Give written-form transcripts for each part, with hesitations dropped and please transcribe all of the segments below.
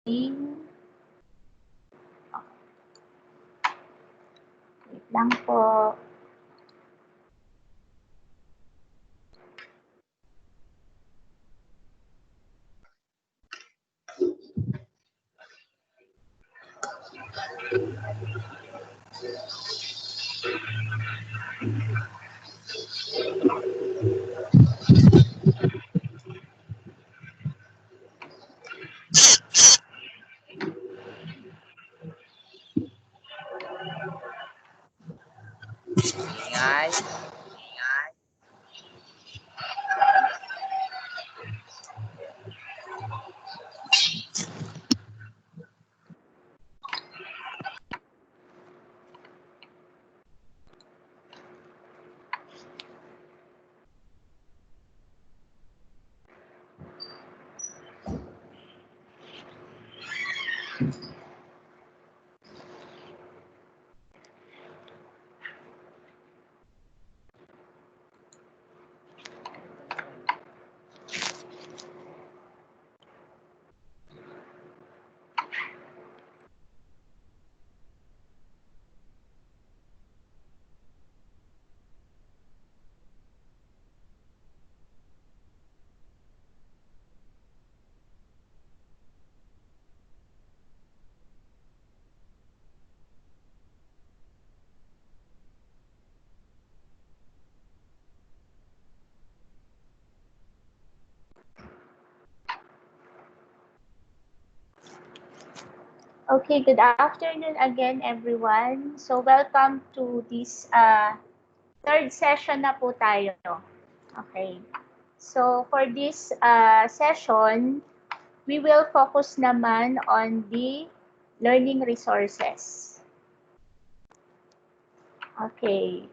Wait lang po. Ingay. Okay, good afternoon again, everyone. So, welcome to this third session na po tayo. Okay. So, for this session, we will focus naman on the learning resources. Okay.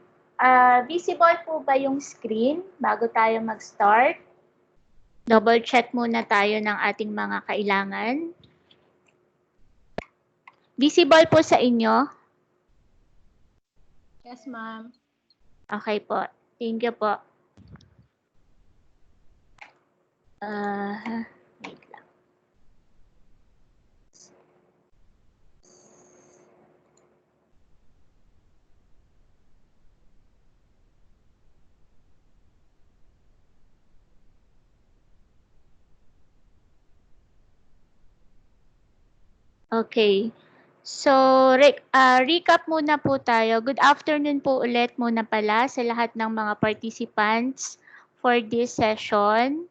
Visible po ba yung screen bago tayo mag-start? Double check muna tayo ng ating mga kailangan. Visible po sa inyo? Yes, ma'am. Okay po. Thank you po. Wait lang. Okay. So, recap muna po tayo. Good afternoon po ulit muna pala sa lahat ng mga participants for this session.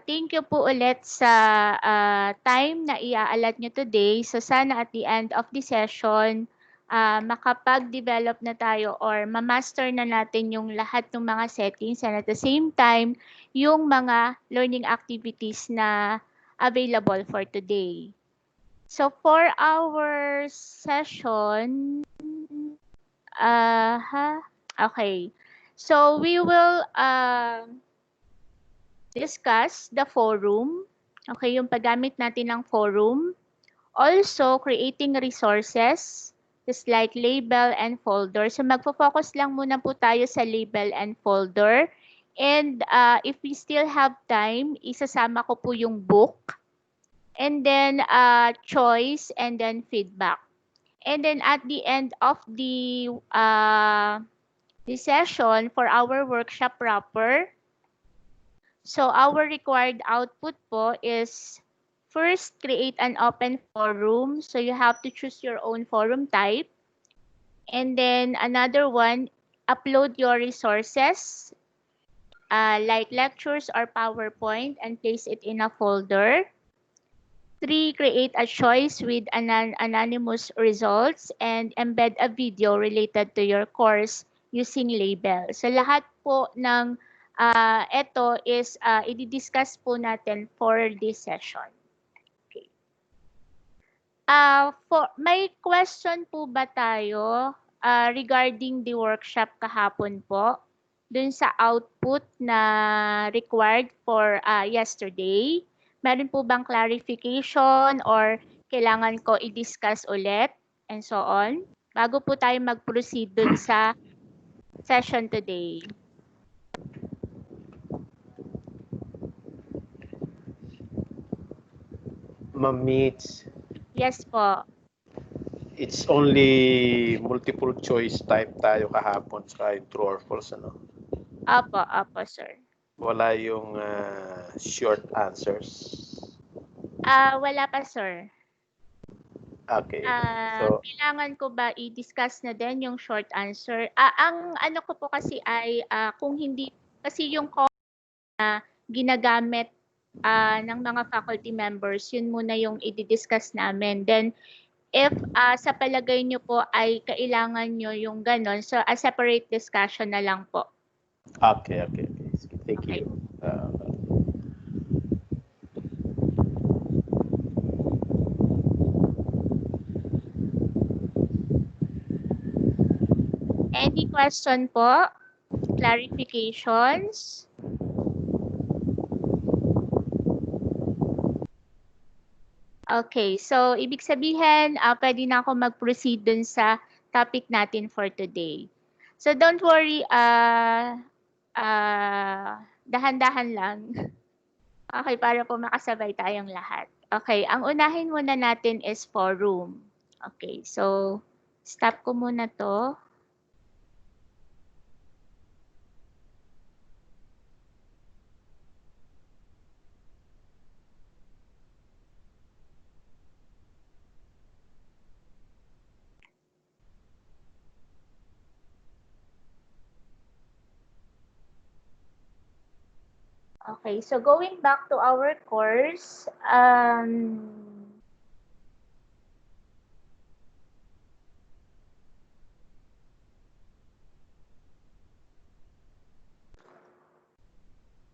Thank you po ulit sa time na iaalat nyo today. So, sana at the end of the session, makapag-develop na tayo or ma-master na natin yung lahat ng mga settings and at the same time, yung mga learning activities na available for today. So for our session, okay. So we will discuss the forum. Okay, yung paggamit natin ng forum. Also, creating resources, just like label and folder. So magpo-focus lang muna po tayo sa label and folder. And if we still have time, isasama ko po yung book. And then choice and then feedback. And then at the end of the session for our workshop proper, so our required output po is first create an open forum. So you have to choose your own forum type. And then another one, upload your resources like lectures or PowerPoint and place it in a folder. 3, create a choice with anonymous results and embed a video related to your course using label. So lahat po ng ito is i-discuss po natin for this session. Okay. May question po ba tayo regarding the workshop kahapon po? Dun sa output na required for yesterday? Meron po bang clarification or kailangan ko i-discuss ulit and so on? Bago po tayo mag-proceed dun sa session today. Ma'am Meets, Yes po. it's only multiple choice type tayo kahapon sa true or false, ano? Apo, sir. Wala yung short answers. Wala pa, sir. Okay. So, Kailangan ko ba i-discuss na din yung short answer? Ang ano ko po kasi ay kung hindi kasi yung na ginagamit ng mga faculty members, yun muna yung i-discuss namin. Then if sa palagay nyo po ay kailangan nyo yung ganon, so a separate discussion na lang po. okay. Thank Okay. you. Any question po? Clarifications? Okay, so ibig sabihin, pwede na ako mag-proceed dun sa topic natin for today. So don't worry, dahan-dahan lang. Okay, para po makasabay tayong lahat. Okay, ang unahin muna natin is forum. Okay, so stop ko muna to. Okay, so going back to our course,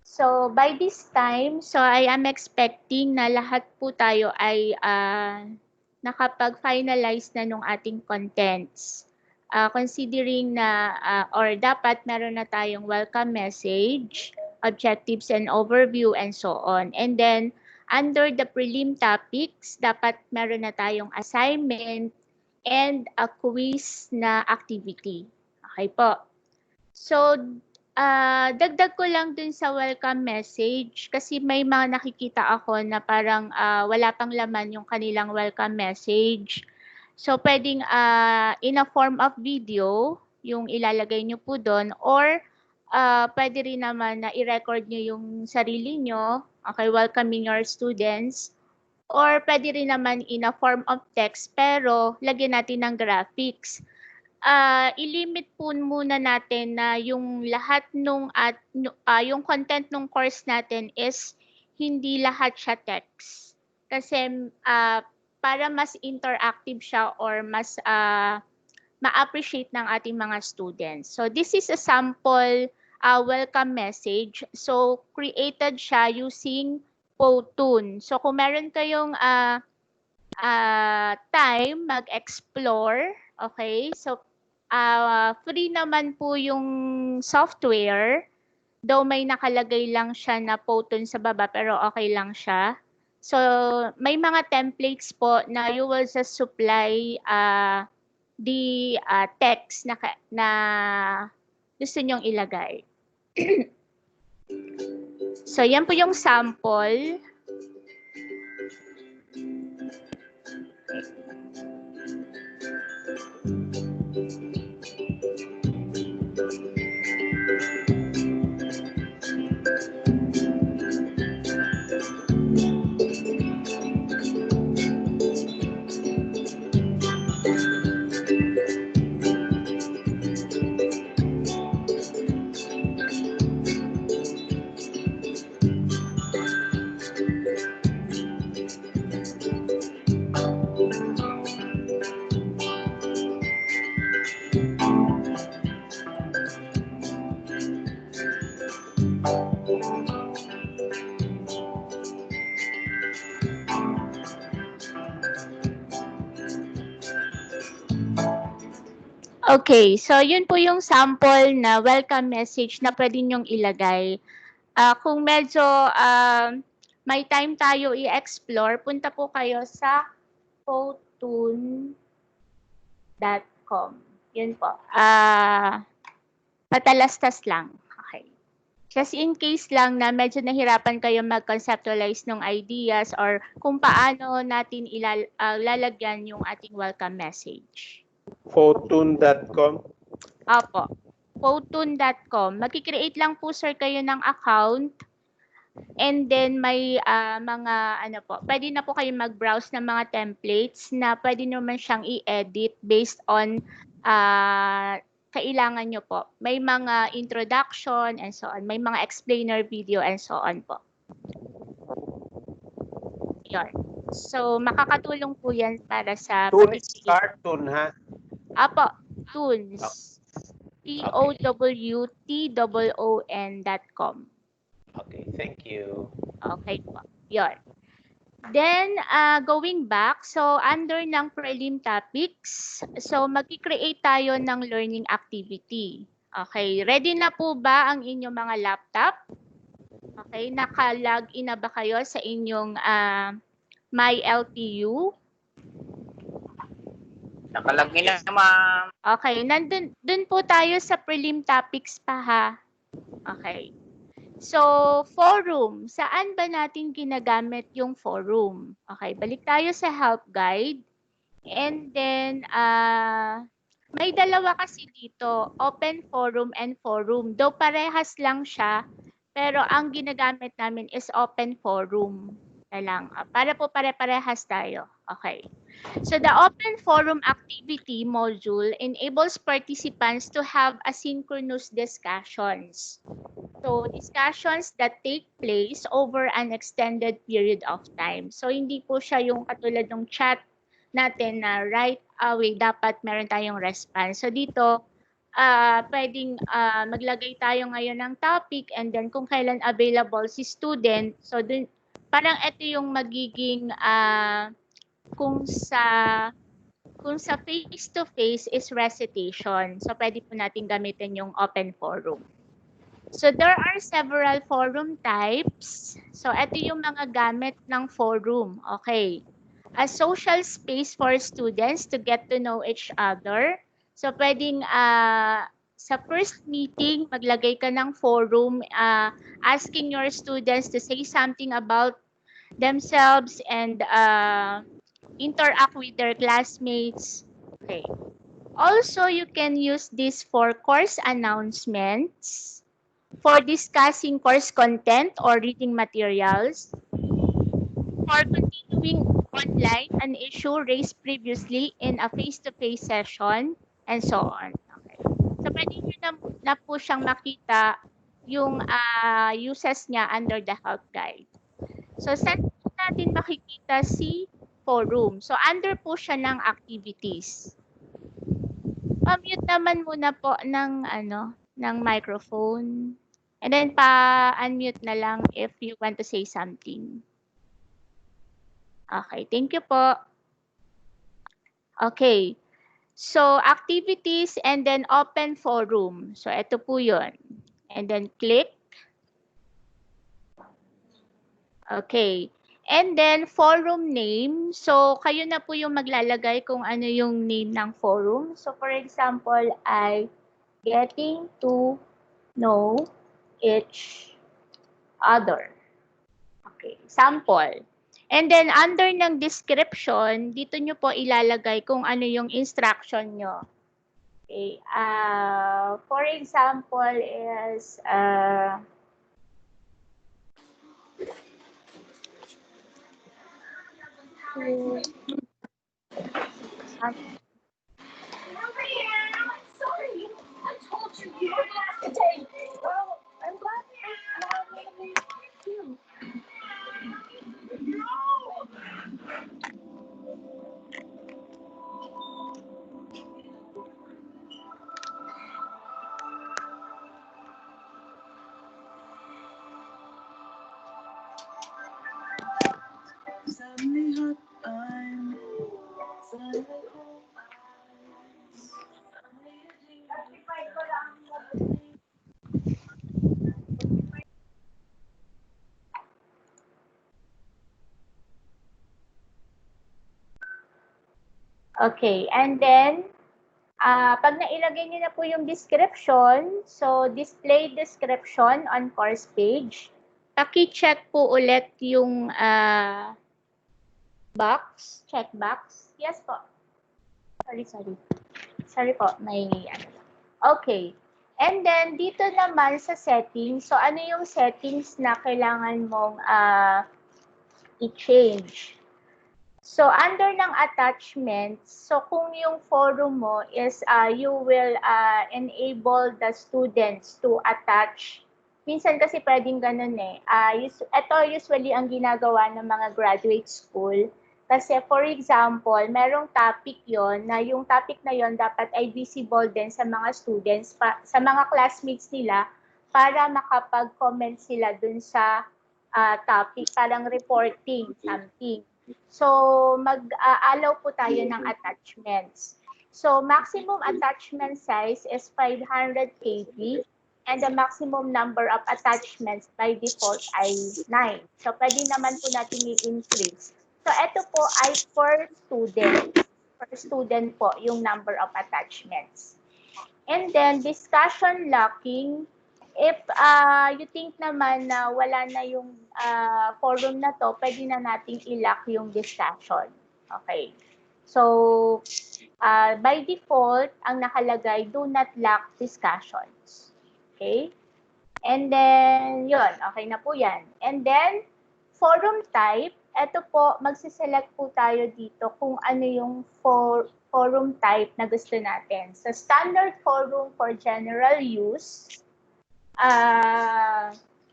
so by this time, so I am expecting na lahat po tayo ay nakapag-finalize na nung ating contents. Considering na or dapat meron na tayong welcome message, objectives and overview and so on. And then under the prelim topics, dapat meron na tayong assignment and a quiz na activity. Okay po. So dagdag ko lang dun sa welcome message kasi may mga nakikita ako na parang wala pang laman yung kanilang welcome message. So pwedeng in a form of video yung ilalagay nyo po doon or pwede rin naman na i-record nyo yung sarili nyo, okay, welcoming your students. Or pwede rin naman in a form of text pero lagyan natin ng graphics. I-limit po muna natin na yung lahat yung content ng course natin is hindi lahat siya text. Kasi para mas interactive siya or mas ma-appreciate ng ating mga students. So this is a sample welcome message. So created siya using Powtoon. So kung meron kayong time mag-explore, okay? So free naman po yung software. Though may nakalagay lang siya na Powtoon sa baba, pero okay lang siya. So, may mga templates po na you will just supply the text na gusto nyong ilagay. So, yan po yung sample. Okay, so yun po yung sample na welcome message na pwede nyong ilagay. Kung medyo may time tayo i-explore, punta po kayo sa powtoon.com. Yun po. Patalastas lang. Okay. Just in case lang na medyo nahirapan kayo mag-conceptualize ng ideas or kung paano natin lalagyan yung ating welcome message. Photone.com. Opo. Photone.com. Mag-create lang po sir kayo ng account. And then may mga ano po, pwede na po kayo mag-browse ng mga templates na pwede naman siyang i-edit based on kailangan nyo po. May mga introduction and so on. May mga explainer video and so on po. Yun. So, makakatulong po yan para sa Toon is cartoon, ha? Apo, Toons. TOWTOON.com. Okay, thank you. Okay po. Yun. Then, going back, so under ng prelim topics, so mag-create tayo ng learning activity. Okay, ready na po ba ang inyong mga laptop? Okay, naka-log in na ba kayo sa inyong My LTU? Naka-log in na, ma'am. Okay, dun po tayo sa prelim topics pa ha. Okay. So, forum. Saan ba natin ginagamit yung forum? Okay, balik tayo sa help guide. And then, may dalawa kasi dito, open forum and forum. Though parehas lang siya, pero ang ginagamit namin is open forum na lang. Para po pare-parehas tayo. Okay. So, the open forum activity module enables participants to have asynchronous discussions. So, discussions that take place over an extended period of time. So, hindi po siya yung katulad ng chat natin na right away dapat meron tayong response. So, dito, pwedeng maglagay tayo ngayon ng topic and then kung kailan available si student. So, dun, parang ito yung magiging kung sa face-to-face is recitation. So, pwede po natin gamitin yung open forum. So, there are several forum types. So, ito yung mga gamit ng forum. Okay. A social space for students to get to know each other. So, pwedeng sa first meeting, maglagay ka ng forum asking your students to say something about themselves and interact with their classmates. Okay. Also, you can use this for course announcements, for discussing course content or reading materials, for continuing online an issue raised previously in a face-to-face session, and so on. Okay. So, pwede nyo na po siyang makita yung uses niya under the help guide. So, saan natin makikita si forum? So, under po siya ng activities. Pa-mute naman muna po ng microphone. And then pa-unmute na lang if you want to say something. Okay, thank you po. Okay. So, activities and then open forum. So, ito po yun. And then click. Okay. And then forum name. So, kayo na po yung maglalagay kung ano yung name ng forum. So, for example, ay getting to know each other. Okay, sample. And then under ng description, dito nyo po ilalagay kung ano yung instruction nyo. Okay, for example is Sorry, I told you you were gonna have to take. Well, I'm glad you. Suddenly hot, I'm suddenly cold. okay, and then Pag nailagay niyo na po yung description, so display description on course page, paki-check po ulit yung box, check box. Yes po. Sorry. Sorry po, may ano lang. Okay. And then, dito naman sa settings, so ano yung settings na kailangan mong i-change? So, under ng attachments, so kung yung forum mo is you will enable the students to attach. Minsan kasi pwedeng ganun eh. Ito usually ang ginagawa ng mga graduate school. Kasi for example, merong topic yon na yung topic na yon dapat ay visible din sa mga students, sa mga classmates nila para makapag-comment sila dun sa topic, parang reporting something. So, mag-allow po tayo ng attachments. So, maximum attachment size is 500 KB and the maximum number of attachments by default ay 9. So, pwede naman po natin i-increase. So, ito po ay per student. Per student po yung number of attachments. And then, discussion locking. If you think naman na wala na yung forum na to, pwede na nating i-lock yung discussion. Okay. So, by default, ang nakalagay, do not lock discussions. Okay? And then, yun. Okay na po yan. And then, forum type, eto po, magsiselect po tayo dito kung ano yung forum type na gusto natin. So, standard forum for general use,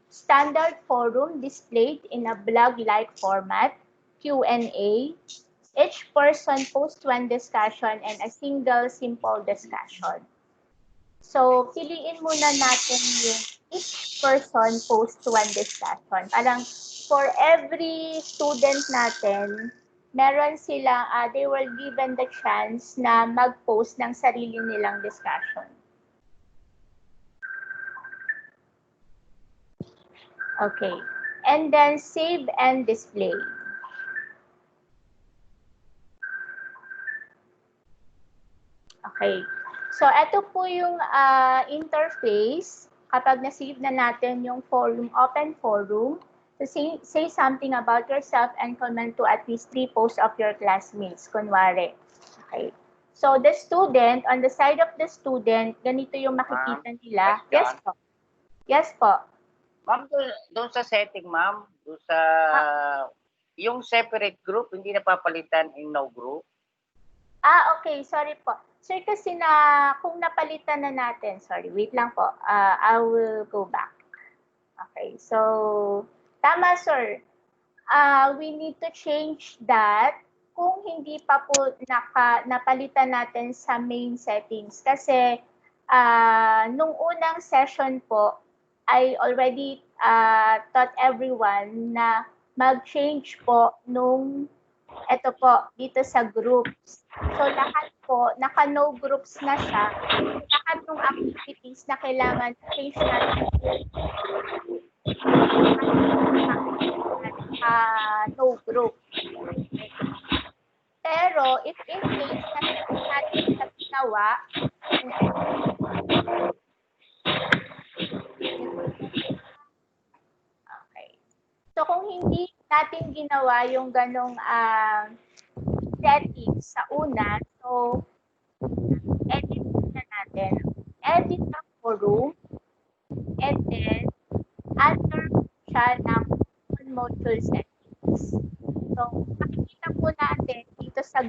standard forum displayed in a blog-like format, Q&A, each person posts one discussion and a single simple discussion. So, piliin muna natin yung each person posts one discussion. Parang for every student natin, meron silang, they were given the chance na mag-post ng sarili nilang discussion. Okay. And then, save and display. Okay. So, ito po yung interface. Kapag na-save na natin yung forum, open forum, so say something about yourself and comment to at least 3 posts of your classmates, kunwari. Okay. So, the student, on the side of the student, ganito yung makikita nila. Yes po. Yes po. Ma'am, doon sa setting, ma'am, doon sa yung separate group, hindi napapalitan in no group? Okay. Sorry po. Sir, kasi kung napalitan na natin, sorry, wait lang po. I will go back. Okay. So, tama, sir. We need to change that kung hindi pa po napalitan natin sa main settings. Kasi, nung unang session po, I already taught everyone na mag-change po nung ito po, dito sa groups. So, lahat po, naka-no groups na siya. Lahat ng activities na kailangan change natin no group. Okay. Pero, if in case na hindi natin sa ginawa, okay. So, kung hindi natin ginawa yung ganong settings sa una, so, edit na natin. Edit ang forum, and then, under siya ng module settings. So, makikita po natin dito sa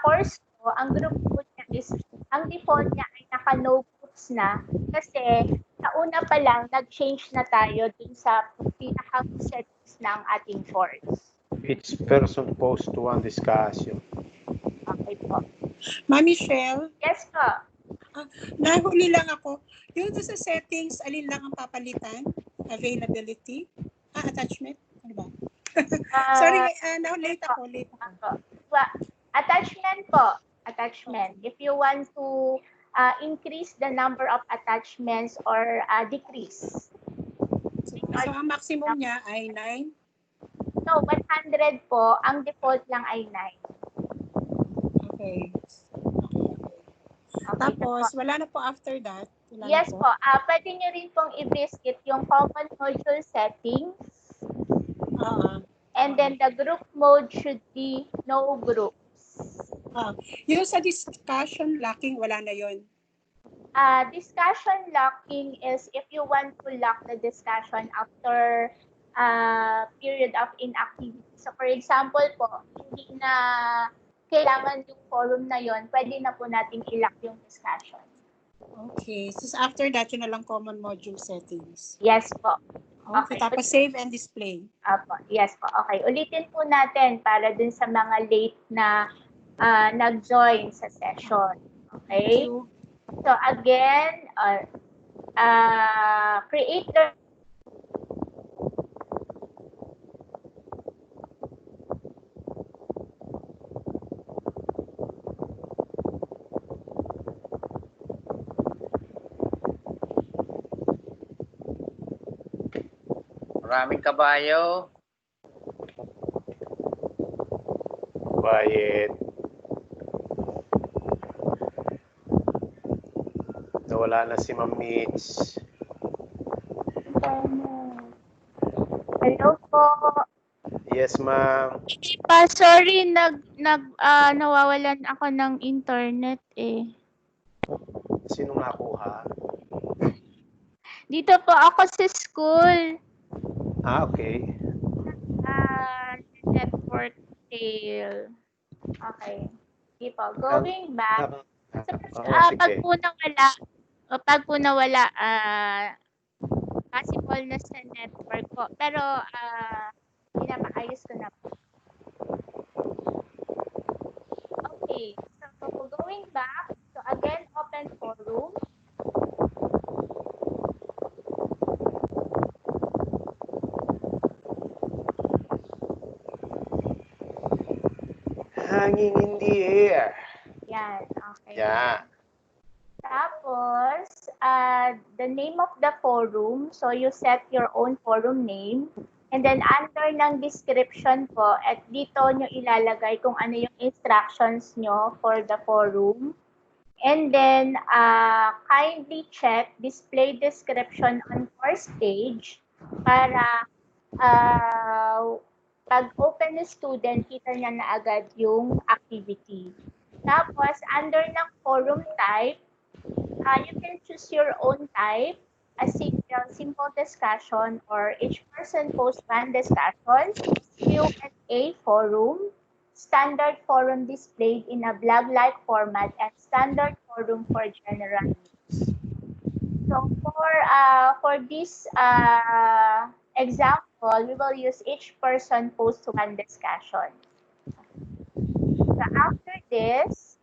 course ko, ang group po niya is, ang default niya ay naka-no groups na kasi sa una pa lang, nag-change na tayo dun sa pinakang settings ng ating course. Each person posts one discussion. Okay po. Ma'am Michelle, Yes po. nahuli lang ako. Yung sa settings, alin lang ang papalitan? Availability? Attachment? Ano ba? Sorry, late ako. Attachment po. Attachment. If you want to increase the number of attachments or decrease. So, ang maximum niya ay 9? No, 100 po. Ang default lang ay 9. Okay. Okay na po. Tapos, wala na po after that. Wala na Yes po. po. Pwede nyo rin pong i-visit yung common module settings. Ah, And then the group mode should be no groups. yung sa discussion locking, wala na yon. Discussion locking is if you want to lock the discussion after period of inactivity. So for example po, hindi na kailangan yung forum na yon, pwede na po nating i-lock yung discussion. Okay. So after that, yun na lang common module settings. Yes po. Okay. Tapos save and display. Apo, yes po. Okay, ulitin po natin para dun sa mga late na nag-join sa session. Okay? Thank you. So again, create the Maraming kabayo. Quiet. Nawala na si Ma'am Mitch. Hello po. Yes, ma'am. Sorry, nawawalan ako ng internet eh. Sino nakuha? Dito po ako sa school. Okay. Network fail. Okay. Sige po. Going back. So, pag po nawala, possible na sa network po. Pero, pinapaayos ko na po. Okay. So, going back. So, again, open forum. Hanging in the air. Yan. Okay. Yeah. Tapos, the name of the forum. So, you set your own forum name. And then, under ng description po, at dito nyo ilalagay kung ano yung instructions nyo for the forum. And then, kindly check display description on course page para pag open the student, kita niya na agad yung activity. Tapos, under ng forum type, you can choose your own type, a simple discussion, or each person post one discussion, Q&A forum, standard forum displayed in a blog-like format, and standard forum for general use. So for this example, we will use each person post one discussion. So after this,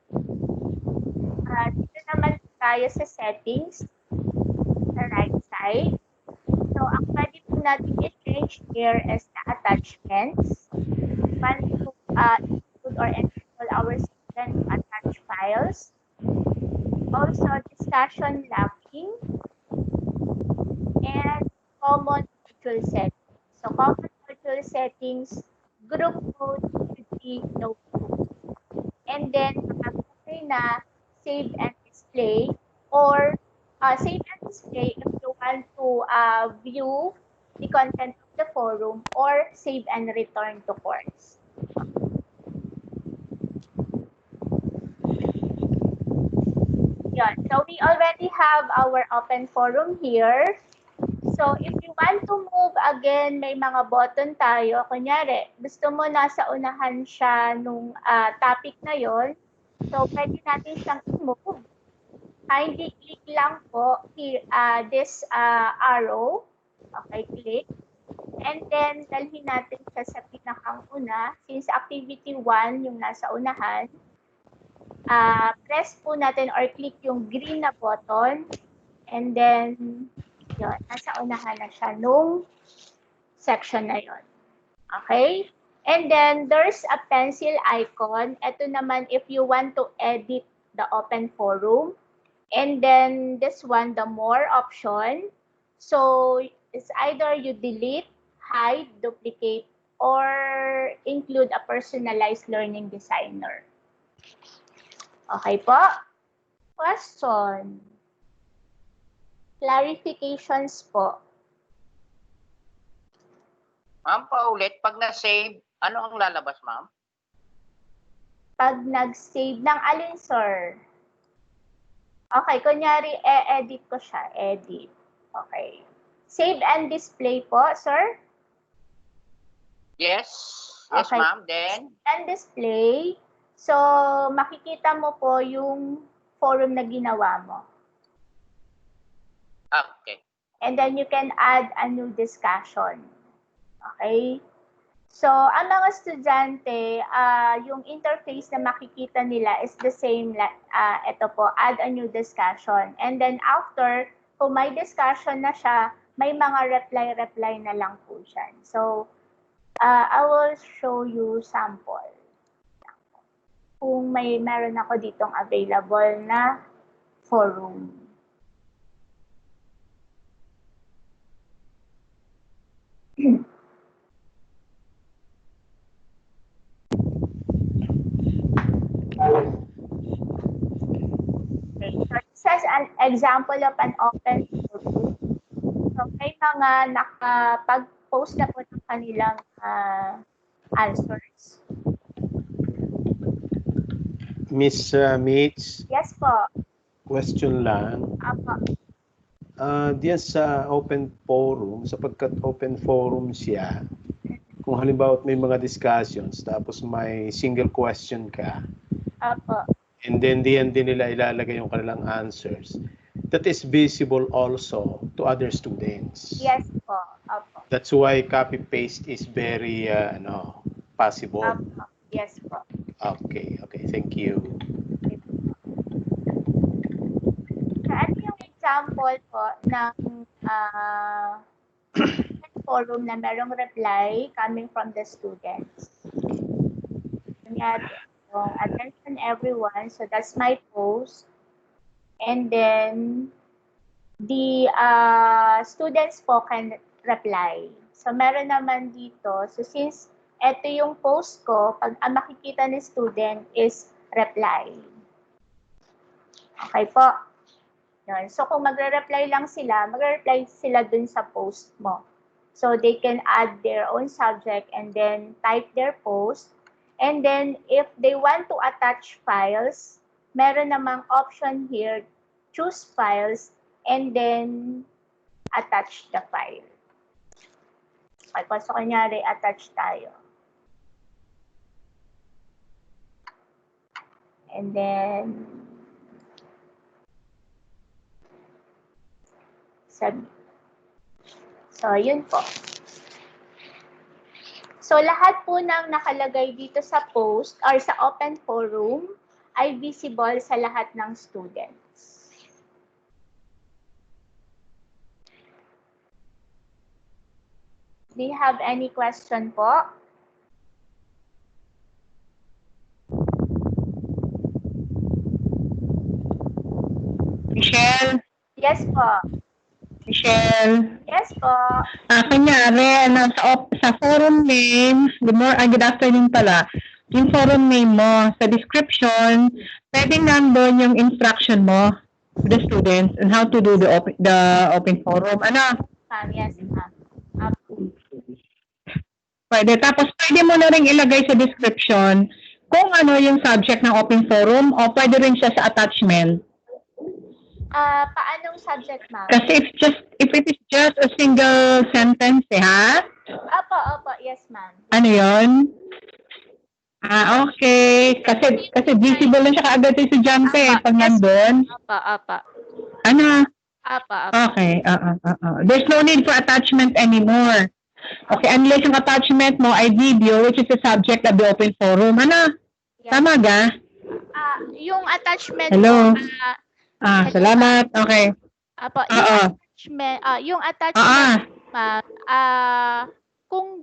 dito naman tayo sa settings, sa right side. So, ang pwede po natin i-change here is the attachments. We want to include or enable our student to attach files. Also, discussion locking and common module settings. So, common module settings, group mode should be no group. And then, after na, save and display, or save and display if you want to view the content of the forum, or save and return to course. Yun. So we already have our open forum here. So if you want to move again, may mga button tayo. Kunyari, gusto mo nasa unahan siya nung topic na yon. So pwede natin siyang i-move. Kindly click lang po here, this arrow. Okay, click. And then, dalhin natin siya sa pinakang una. Since activity 1 yung nasa unahan, press po natin or click yung green na button. And then, yun, nasa unahan na siya nung section na yun. Okay? And then, there's a pencil icon. Ito naman, if you want to edit the open forum. And then, this one, the more option. So, it's either you delete, hide, duplicate, or include a personalized learning designer. Okay po? Question. Clarifications po. Ma'am, paulit, pag na-save, ano ang lalabas, ma'am? Pag nag-save ng alin, sir? Okay, kunyari, edit ko siya. Edit. Okay. Save and display po, sir? Yes. Yes, Okay. ma'am. Then, And display. So, makikita mo po yung forum na ginawa mo. okay. And then you can add a new discussion. Okay? So, ang mga estudyante, yung interface na makikita nila is the same, ito po, add a new discussion. And then after, kung may discussion na siya, may mga reply na lang po siya. So, I will show you sample. Kung meron ako ditong available na forum. Okay, so this is an example of an open forum. So may mga nakapag-post na po ng kanilang answers. Miss Mitch, Yes po. question lang. Apo. Diyan sa open forum, sapagkat open forum siya, kung halimbawa may mga discussions, tapos may single question ka, Apo. and then diyan din nila ilalagay yung kanilang answers, that is visible also to other students. Yes po. Apo. That's why copy-paste is very possible. Apo. Yes po. Okay, thank you. So, ano yung example po ng forum na merong reply coming from the students? Kunyari, yung attention everyone, so that's my post. And then, the students po can reply. So, meron naman dito, so since ito yung post ko, pag ang makikita ni student is reply. Okay po. Yun. So, kung magre-reply lang sila, magre-reply sila dun sa post mo. So, they can add their own subject and then type their post. And then, if they want to attach files, meron namang option here, choose files, and then attach the file. Okay po, so kunyari, attach tayo. And then, submit. So, yun po. So, lahat po ng nakalagay dito sa post or sa open forum ay visible sa lahat ng students. Do you have any question po? Michelle, Yes po. Michelle. Yes po. Kunyari, sa forum name, good afternoon pala, yung forum name mo, sa description, pwedeng nandun yung instruction mo to the students on how to do the open forum. Ano? Yes, ma'am. Pwede. Tapos, pwede mo na rin ilagay sa description kung ano yung subject ng open forum o pwede rin siya sa attachment. Paanong subject, ma'am? Kasi if it is just a single sentence, ha? Opo, yes, ma'am. Ano yun? Okay. Kasi visible lang siya kaagad sa estudyante pag nandun. Apa. Ano? Apa. Okay. There's no need for attachment anymore. Okay, unless yung attachment mo ay video, which is the subject of the open forum. Ano? Yes. Tama ga? Yung attachment Hello? mo, Salamat. Okay. Apo, yung attachment, kung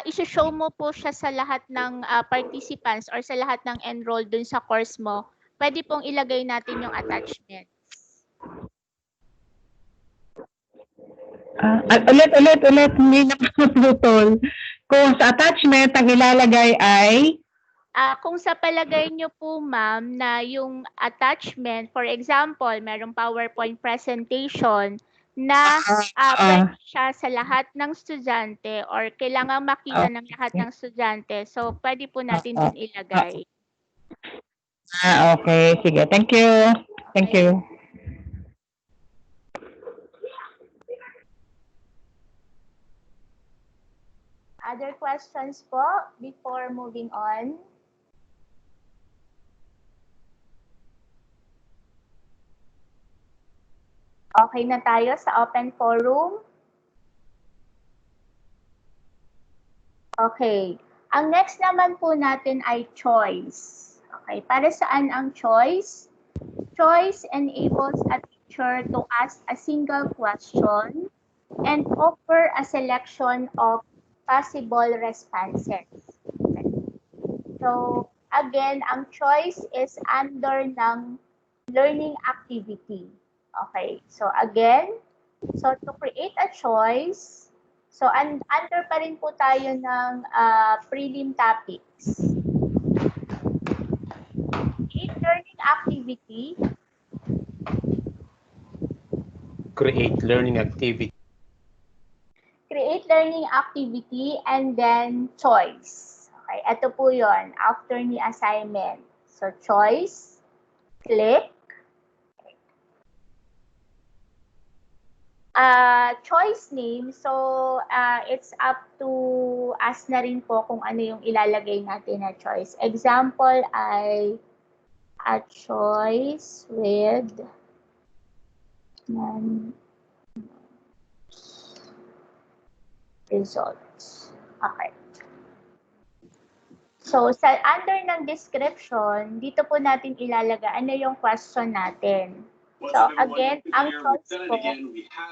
isushow mo po siya sa lahat ng participants or sa lahat ng enrolled dun sa course mo, pwede pong ilagay natin yung attachment. Ulit, hindi nakaputol. Kung sa attachment, ang ilalagay ay Kung sa palagay niyo po ma'am na yung attachment, for example, merong PowerPoint presentation na pwede siya sa lahat ng estudyante or kailangang makita ng lahat ng estudyante. So, pwede po natin dun ilagay. Okay. Sige. Thank you. Thank Okay. you. Other questions po before moving on? Okay na tayo sa open forum? Okay. Ang next naman po natin ay choice. Okay. Para saan ang choice? Choice enables a teacher to ask a single question and offer a selection of possible responses. Okay. So, again, ang choice is under ng learning activity. Okay. So, again, so to create a choice, so under pa rin po tayo ng prelim topics. Create learning activity. Create learning activity. Create learning activity and then choice. Okay, ito po yon after ni assignment. So, choice, click. Choice name, so it's up to us na rin po kung ano yung ilalagay natin na choice. Example ay a choice with results. Okay. So, sa under ng description, dito po natin ilalagay ano yung question natin. So, again, ang choice po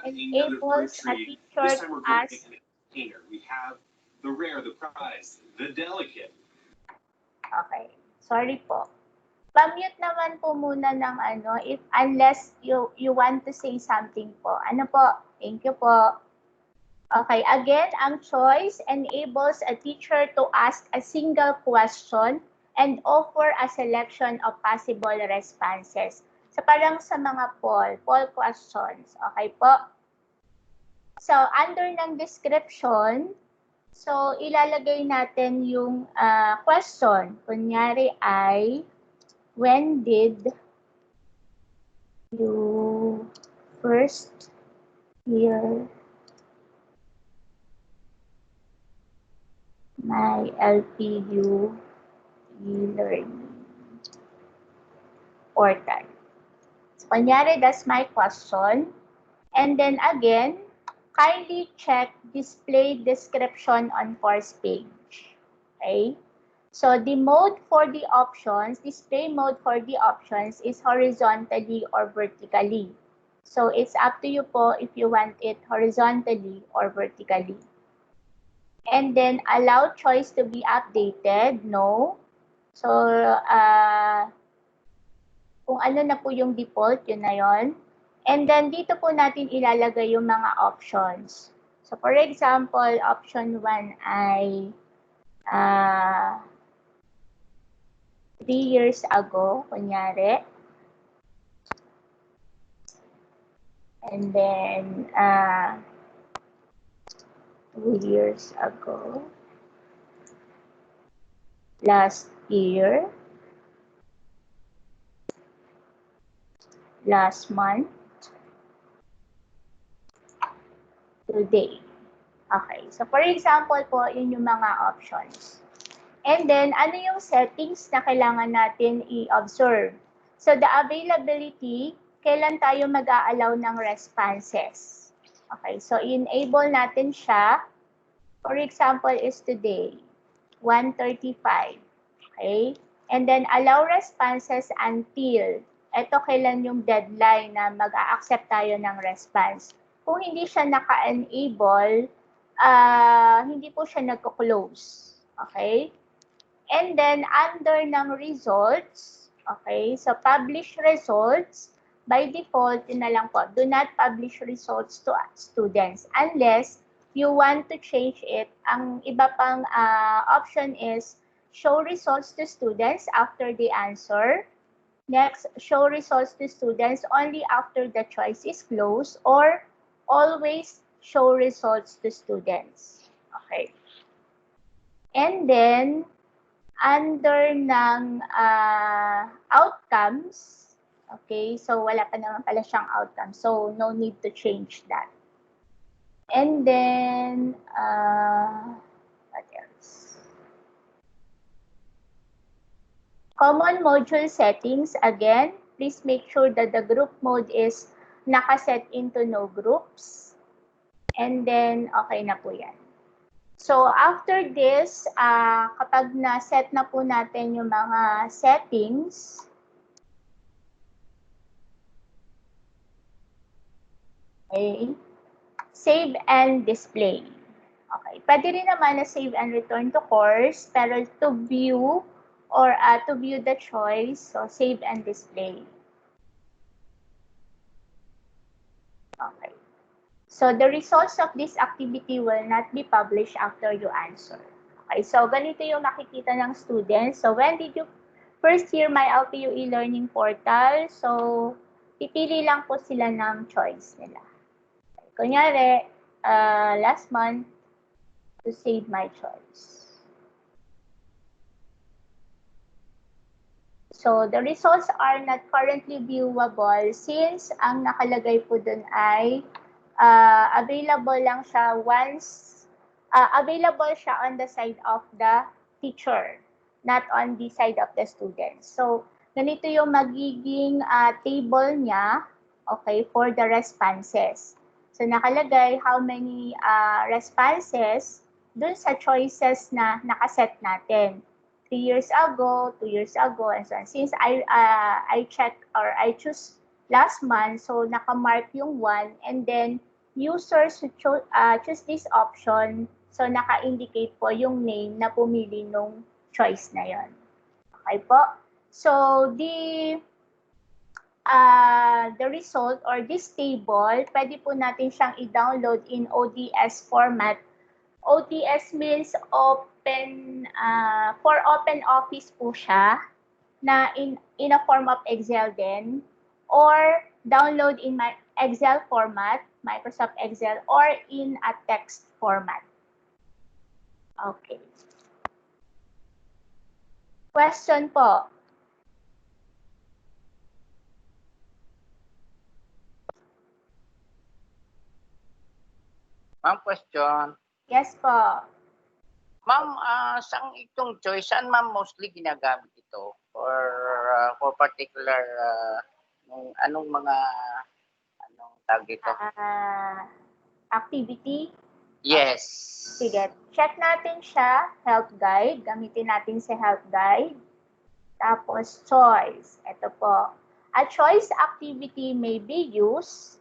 enables a teacher to ask. We have the rare, the prized, the delicate. Okay. Sorry po. Pa-mute naman po muna ng ano, unless you want to say something po. Ano po? Thank you po. Okay, again, ang choice enables a teacher to ask a single question and offer a selection of possible responses. So, parang sa mga poll questions. Okay po? So, under ng description, so, ilalagay natin yung question. Kunyari ay, when did you first hear my LPU e-learning portal? So, kunyari, that's my question. And then again, kindly check display description on course page. Okay? So, the mode for the options, display mode for the options is horizontally or vertically. So, it's up to you po if you want it horizontally or vertically. And then, allow choice to be updated, no. So, kung ano na po yung default, yun na yun. And then, dito po natin ilalagay yung mga options. So, for example, option 1 ay 3 years ago, kunyari. And then, 2 years ago. Last year. Last month. Today. Okay. So, for example po, yun yung mga options. And then, ano yung settings na kailangan natin i-observe? So, the availability, kailan tayo mag-a-allow ng responses? Okay. So, enable natin siya. For example, is today, 1:35. Okay. And then, allow responses until. Ito kailan yung deadline na mag-a-accept tayo ng response. Kung hindi siya naka-enable, hindi po siya nagko-close. Okay? And then, under ng results, okay, so publish results, by default, yun na lang po, do not publish results to students unless you want to change it. Ang iba pang option is show results to students after they answer. Next, show results to students only after the choice is closed, or always show results to students. Okay. And then, under ng outcomes, okay, so wala pa naman pala siyang outcome. So, no need to change that. And then, what else? Common module settings, again, please make sure that the group mode is nakaset into no groups. And then, okay na po yan. So, after this, kapag na-set na po natin yung mga settings, okay, save and display. Okay, pwede rin naman na save and return to course, pero to view or to view the choice, so save and display. Okay. So the results of this activity will not be published after you answer. Okay, so ganito yung makikita ng students. So when did you first hear my LPU e-learning portal? So pipili lang po sila ng choice nila. Okay, kunyari, last month, to save my choice. So, the results are not currently viewable since ang nakalagay po dun ay available lang siya once, available siya on the side of the teacher, not on the side of the student. So, ganito yung magiging table niya, okay, for the responses. So, nakalagay how many responses dun sa choices na nakaset natin. 3 years ago, 2 years ago, and so on. Since I check or I choose last month, so naka-mark yung 1, and then users who choose this option, so naka-indicate po yung name na pumili nung choice na yon. Okay po? So, the result or this table, pwede po natin siyang i-download in ODS format. ODS means for open office po siya na in a form of Excel din, or download in my Excel format, Microsoft Excel, or in a text format. Okay. Question po. Ma'am, question. Yes po. Ma'am, saan itong choice, saan ma'am mostly ginagamit ito? For particular, anong tawag ito? Activity? Yes. Sige, check natin siya, help guide. Gamitin natin sa help guide. Tapos choice. Ito po. A choice activity may be used,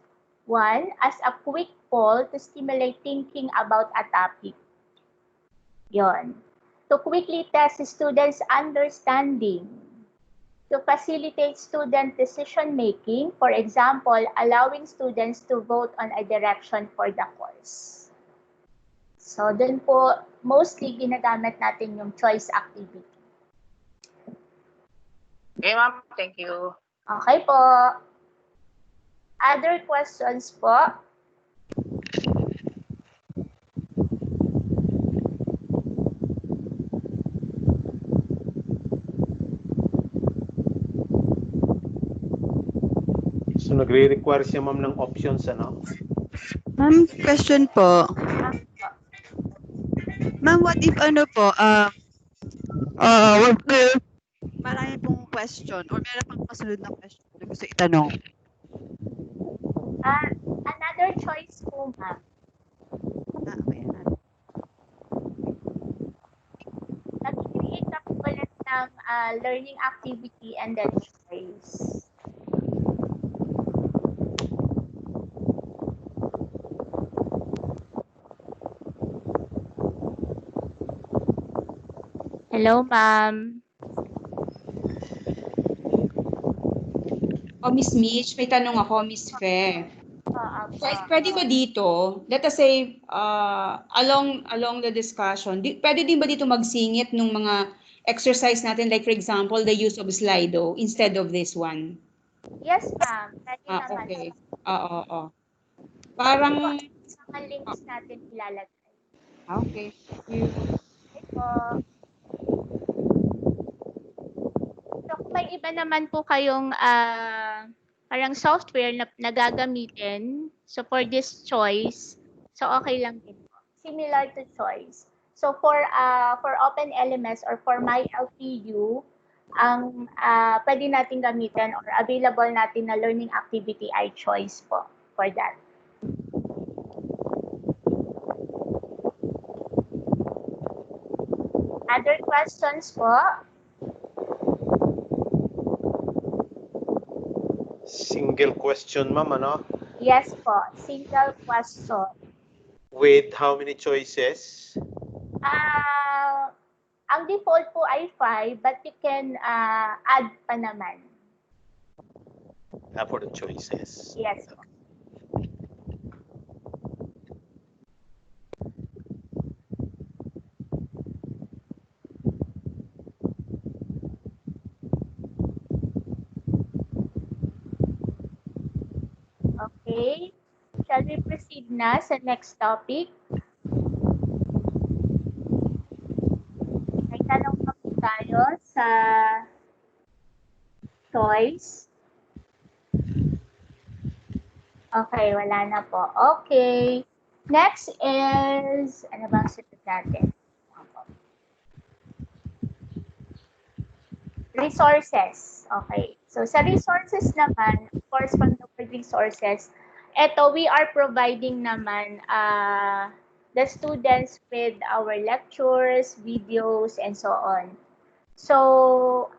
1, as a quick poll to stimulate thinking about a topic. Yon. To quickly test students' understanding. To facilitate student decision-making, for example, allowing students to vote on a direction for the course. So, dun po, mostly ginagamit natin yung choice activity. Okay, ma'am. Thank you. Okay po. Other questions po? So, nagre-require siya, ma'am, ng options, ano? Ma'am, question po. Ma'am, what if marami pong question or meron pang kasunod na question na gusto itanong? Another choice po, ma'am. Okay. Nag-create ka po ulit ng learning activity and then choice. Hello, ma'am. Miss Mitch, may tanong ako, Miss Fe. Pwede ba dito, let us say, along the discussion, pwede din ba dito magsingit ng mga exercise natin, like for example, the use of Slido instead of this one? Yes, ma'am. Pwede Ah, naman. okay. Oo. Parang, Mga links natin ilalagay. okay. Thank you. Okay po. So, kung may iba naman po kayong parang software na nagagamitin, so for this choice, so okay lang din po. Similar to choice. So for Open LMS or for my LPU, ang pwede natin gamitin or available natin na learning activity ay choice po for that. Other questions po? Single question, ma'am, ano? Yes po, single question. With how many choices? Ang default po ay 5, but you can add pa naman. For the choices. Yes po. Okay. Shall we proceed na sa next topic? May tanong pa po tayo sa choice. Okay, wala na po. Okay. Next is, ano bang sunod natin? Resources. Okay. So, sa resources naman, of course, from the word resources, eto, we are providing naman the students with our lectures, videos, and so on. So,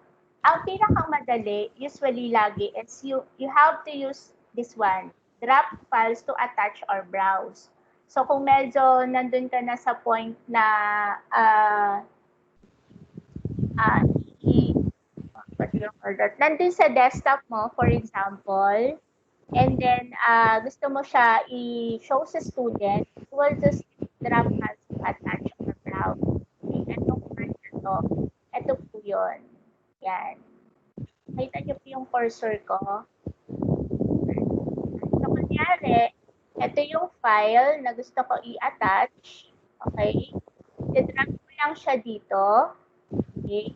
ang pinakamadali, usually lagi, is you have to use this one, drop files to attach or browse. So, kung medyo nandun ka na sa point na nandun sa desktop mo, for example, and then gusto mo siya i-show sa student, you will just drop files to attach or browse. Okay, etong part na to. Ito po yun. Yan. Nakita niyo po yung cursor ko. So, kunyari, ito yung file na gusto ko i-attach. Okay? I-drag ko lang siya dito. Okay?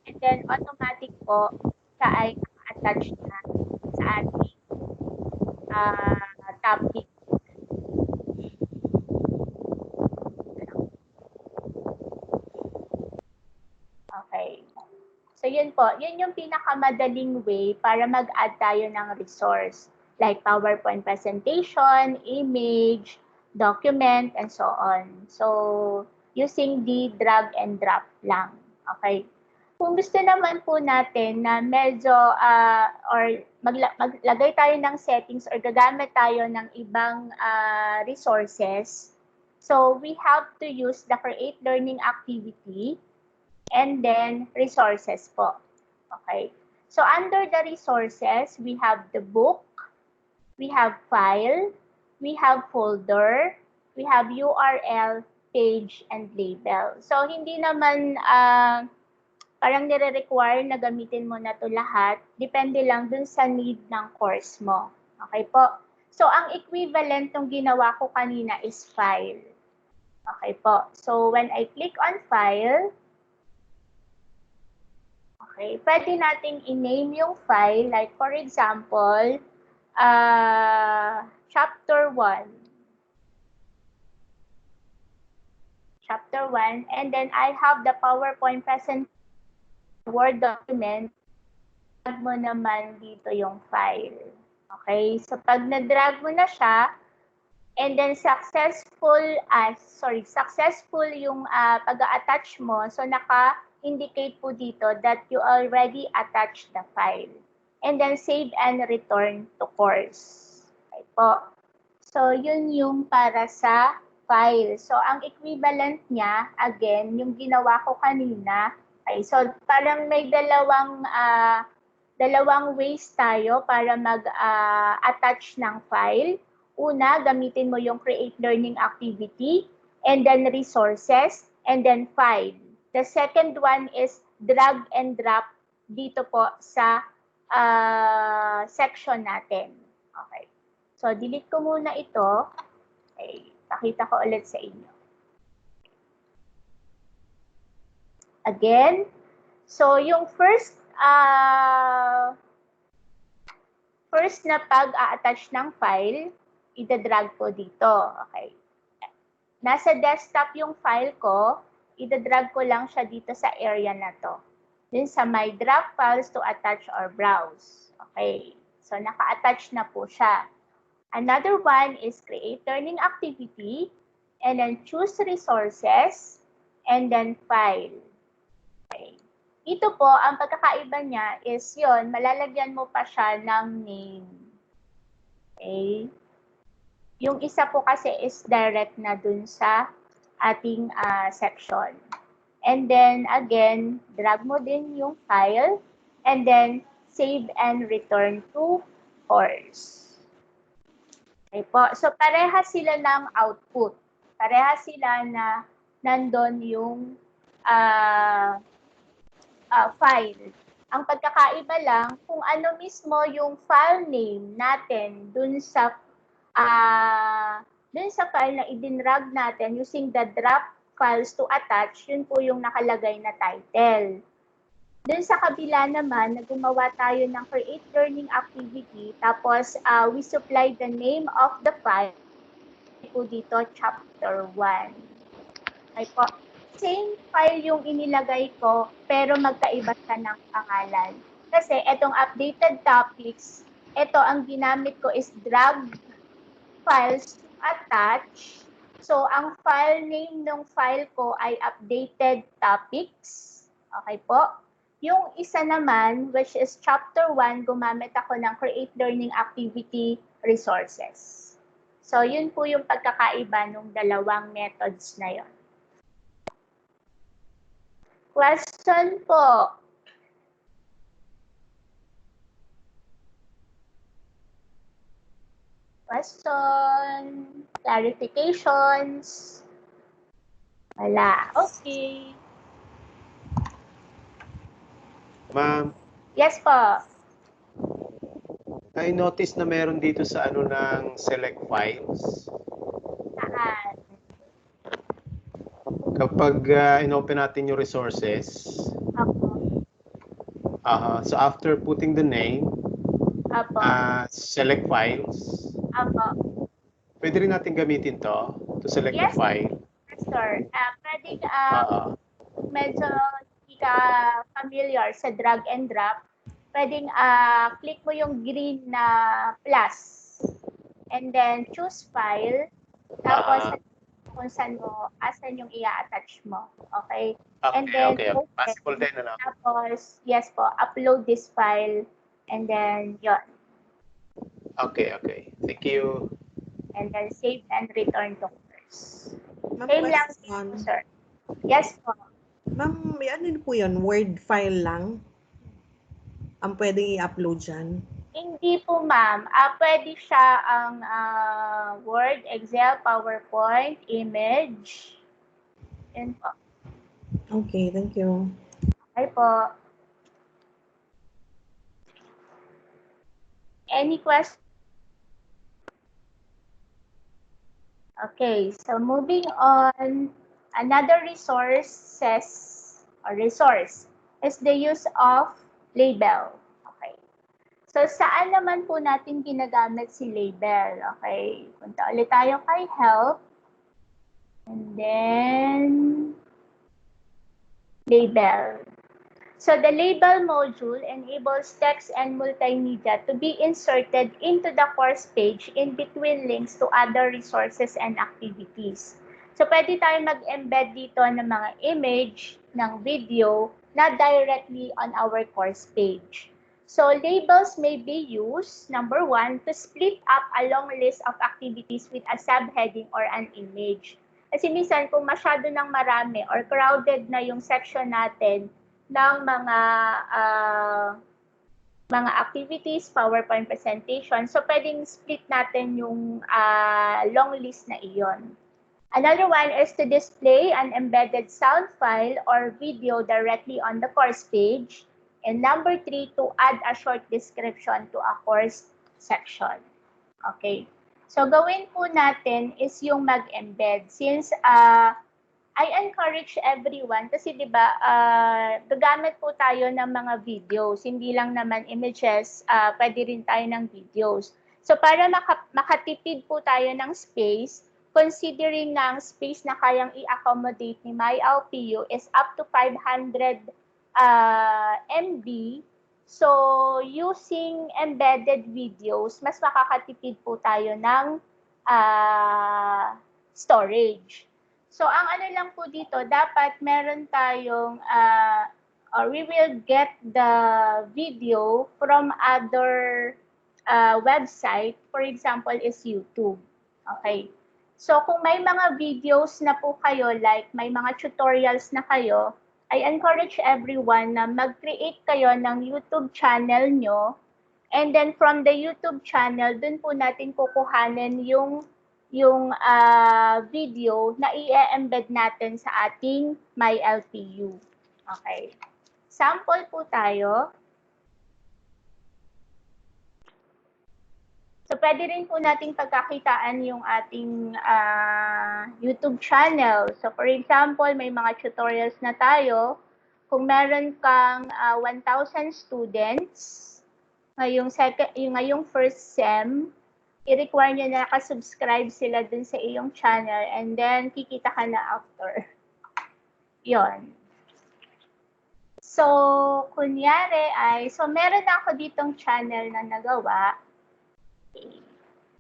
And then, automatic po, siya ay attach na sa ating topic. Okay. So, yun po. Yun yung pinakamadaling way para mag-add tayo ng resource. Like PowerPoint presentation, image, document, and so on. So, using the drag and drop lang. Okay. Kung gusto naman po natin na medyo or maglagay tayo ng settings or gagamit tayo ng ibang resources, so we have to use the create learning activity and then resources po. Okay. So under the resources, we have the book, we have file, we have folder, we have URL, page, and label. So hindi naman parang nire-require na gamitin mo na to lahat. Depende lang dun sa need ng course mo. Okay po? So, ang equivalent ng ginawa ko kanina is file. Okay po. So, when I click on file, okay, pwede nating i-name yung file. Like, for example, chapter 1. Chapter 1. And then, I have the PowerPoint presentation Word document, drag mo naman dito yung file. Okay? So, pag na-drag mo na siya, and then successful yung pag-attach mo, so naka-indicate po dito that you already attached the file. And then save and return to course. Okay po. So, yun yung para sa file. So, ang equivalent niya, again, yung ginawa ko kanina. Okay, so parang may dalawang ways tayo para mag-attach ng file. Una, gamitin mo yung create learning activity, and then resources, and then file. The second one is drag and drop dito po sa section natin. Okay. So, delete ko muna ito. Okay. Pakita ko ulit sa inyo. Again, so yung first na pag-a-attach ng file, ida-drag ko dito. Okay. Nasa desktop yung file ko, ida-drag ko lang siya dito sa area na to. Then sa my drag files to attach or browse. Okay. So naka-attach na po siya. Another one is create learning activity and then choose resources and then file. Okay. Ito po, ang pagkakaiba niya is yon, malalagyan mo pa siya ng name. Okay. Yung isa po kasi is direct na dun sa ating section. And then, again, drag mo din yung file and then save and return to course. Okay po. So, parehas sila ng output. Parehas sila na nandun yung file. Ang pagkakaiba lang, kung ano mismo yung file name natin dun sa file na idinrag natin using the drop files to attach, yun po yung nakalagay na title. Dun sa kabila naman, gumawa tayo ng create learning activity, tapos we supply the name of the file po dito, chapter 1. Okay po. Same file yung inilagay ko, pero magkaiba siya ng pangalan. Kasi itong updated topics, ito ang ginamit ko is drag files to attach. So, ang file name ng file ko ay updated topics. Okay po. Yung isa naman, which is chapter 1, gumamit ako ng create learning activity resources. So, yun po yung pagkakaiba ng dalawang methods na yon. Question po. Question, clarifications. Wala. Okay. Ma'am, Yes po. I noticed na meron dito sa ano ng select files. Saan? Kapag inopen natin yung resources, Apo. so after putting the name, Apo. select files, Apo. pwede rin natin gamitin to select the Yes, file. yes, sir. Pwedeng medyo hindi ka familiar sa drag and drop, pwedeng click mo yung green na plus and then choose file, tapos kung asan yung i-attach mo. Okay? And then, Okay. Possible din, ano? Tapos, yes po, upload this file and then yon. Okay. Thank you. And then save and return to course. Ma'am, Same lang question. dito, sir. Yes po. Ma'am, may ano po yun? Word file lang? Ang pwedeng i-upload dyan? Hindi po, ma'am. Pwede siya ang Word, Excel, PowerPoint, image. Yan po. Okay, thank you. Okay po. Any question? Okay, so moving on, another resource is the use of label. Okay. So, saan naman po natin ginagamit si label? Okay, punta ulit tayo kay help. And then, label. So, the label module enables text and multimedia to be inserted into the course page in between links to other resources and activities. So, pwede tayo mag-embed dito ng mga image, ng video, na directly on our course page. So, labels may be used, number 1, to split up a long list of activities with a subheading or an image. Kasi minsan, kung masyado ng marami or crowded na yung section natin ng mga activities, PowerPoint presentation, so pwedeng split natin yung long list na iyon. Another one is to display an embedded sound file or video directly on the course page. And number 3, to add a short description to a course section. Okay. So, gawin po natin is yung mag-embed. Since I encourage everyone kasi 'di ba gagamit po tayo ng mga videos, hindi lang naman images, pwede rin tayo ng videos. So para makatipid po tayo ng space, considering na ang space na kayang i-accommodate ni MyLPU is up to 500 MB. So using embedded videos, mas makakatipid po tayo ng storage. So, ang ano lang po dito, dapat meron tayong, or we will get the video from other website. For example, is YouTube. Okay. So, kung may mga videos na po kayo, like may mga tutorials na kayo, I encourage everyone na mag-create kayo ng YouTube channel nyo. And then from the YouTube channel, dun po natin kukuhanin yung video na i-embed natin sa ating MyLPU. Okay. Sample po tayo. So, pwede rin po nating pagkakitaan yung ating YouTube channel. So, for example, may mga tutorials na tayo. Kung meron kang 1,000 students, ngayong first SEM, i-require nyo na nakasubscribe sila dun sa iyong channel and then kikita ka na after. Yon. So, kunyari so meron na ako ditong channel na nagawa. Okay.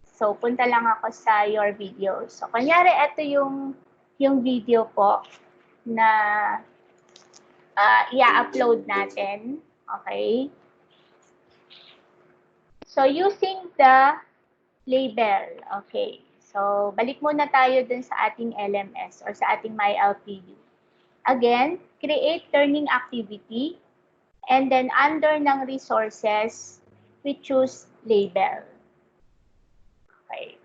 So, punta lang ako sa your videos. So, kunyari, ito yung video po na i-upload natin. Okay. So, using the label. Okay. So, balik muna tayo dun sa ating LMS or sa ating MyLPU. Again, create learning activity. And then, under ng resources, we choose label. Okay.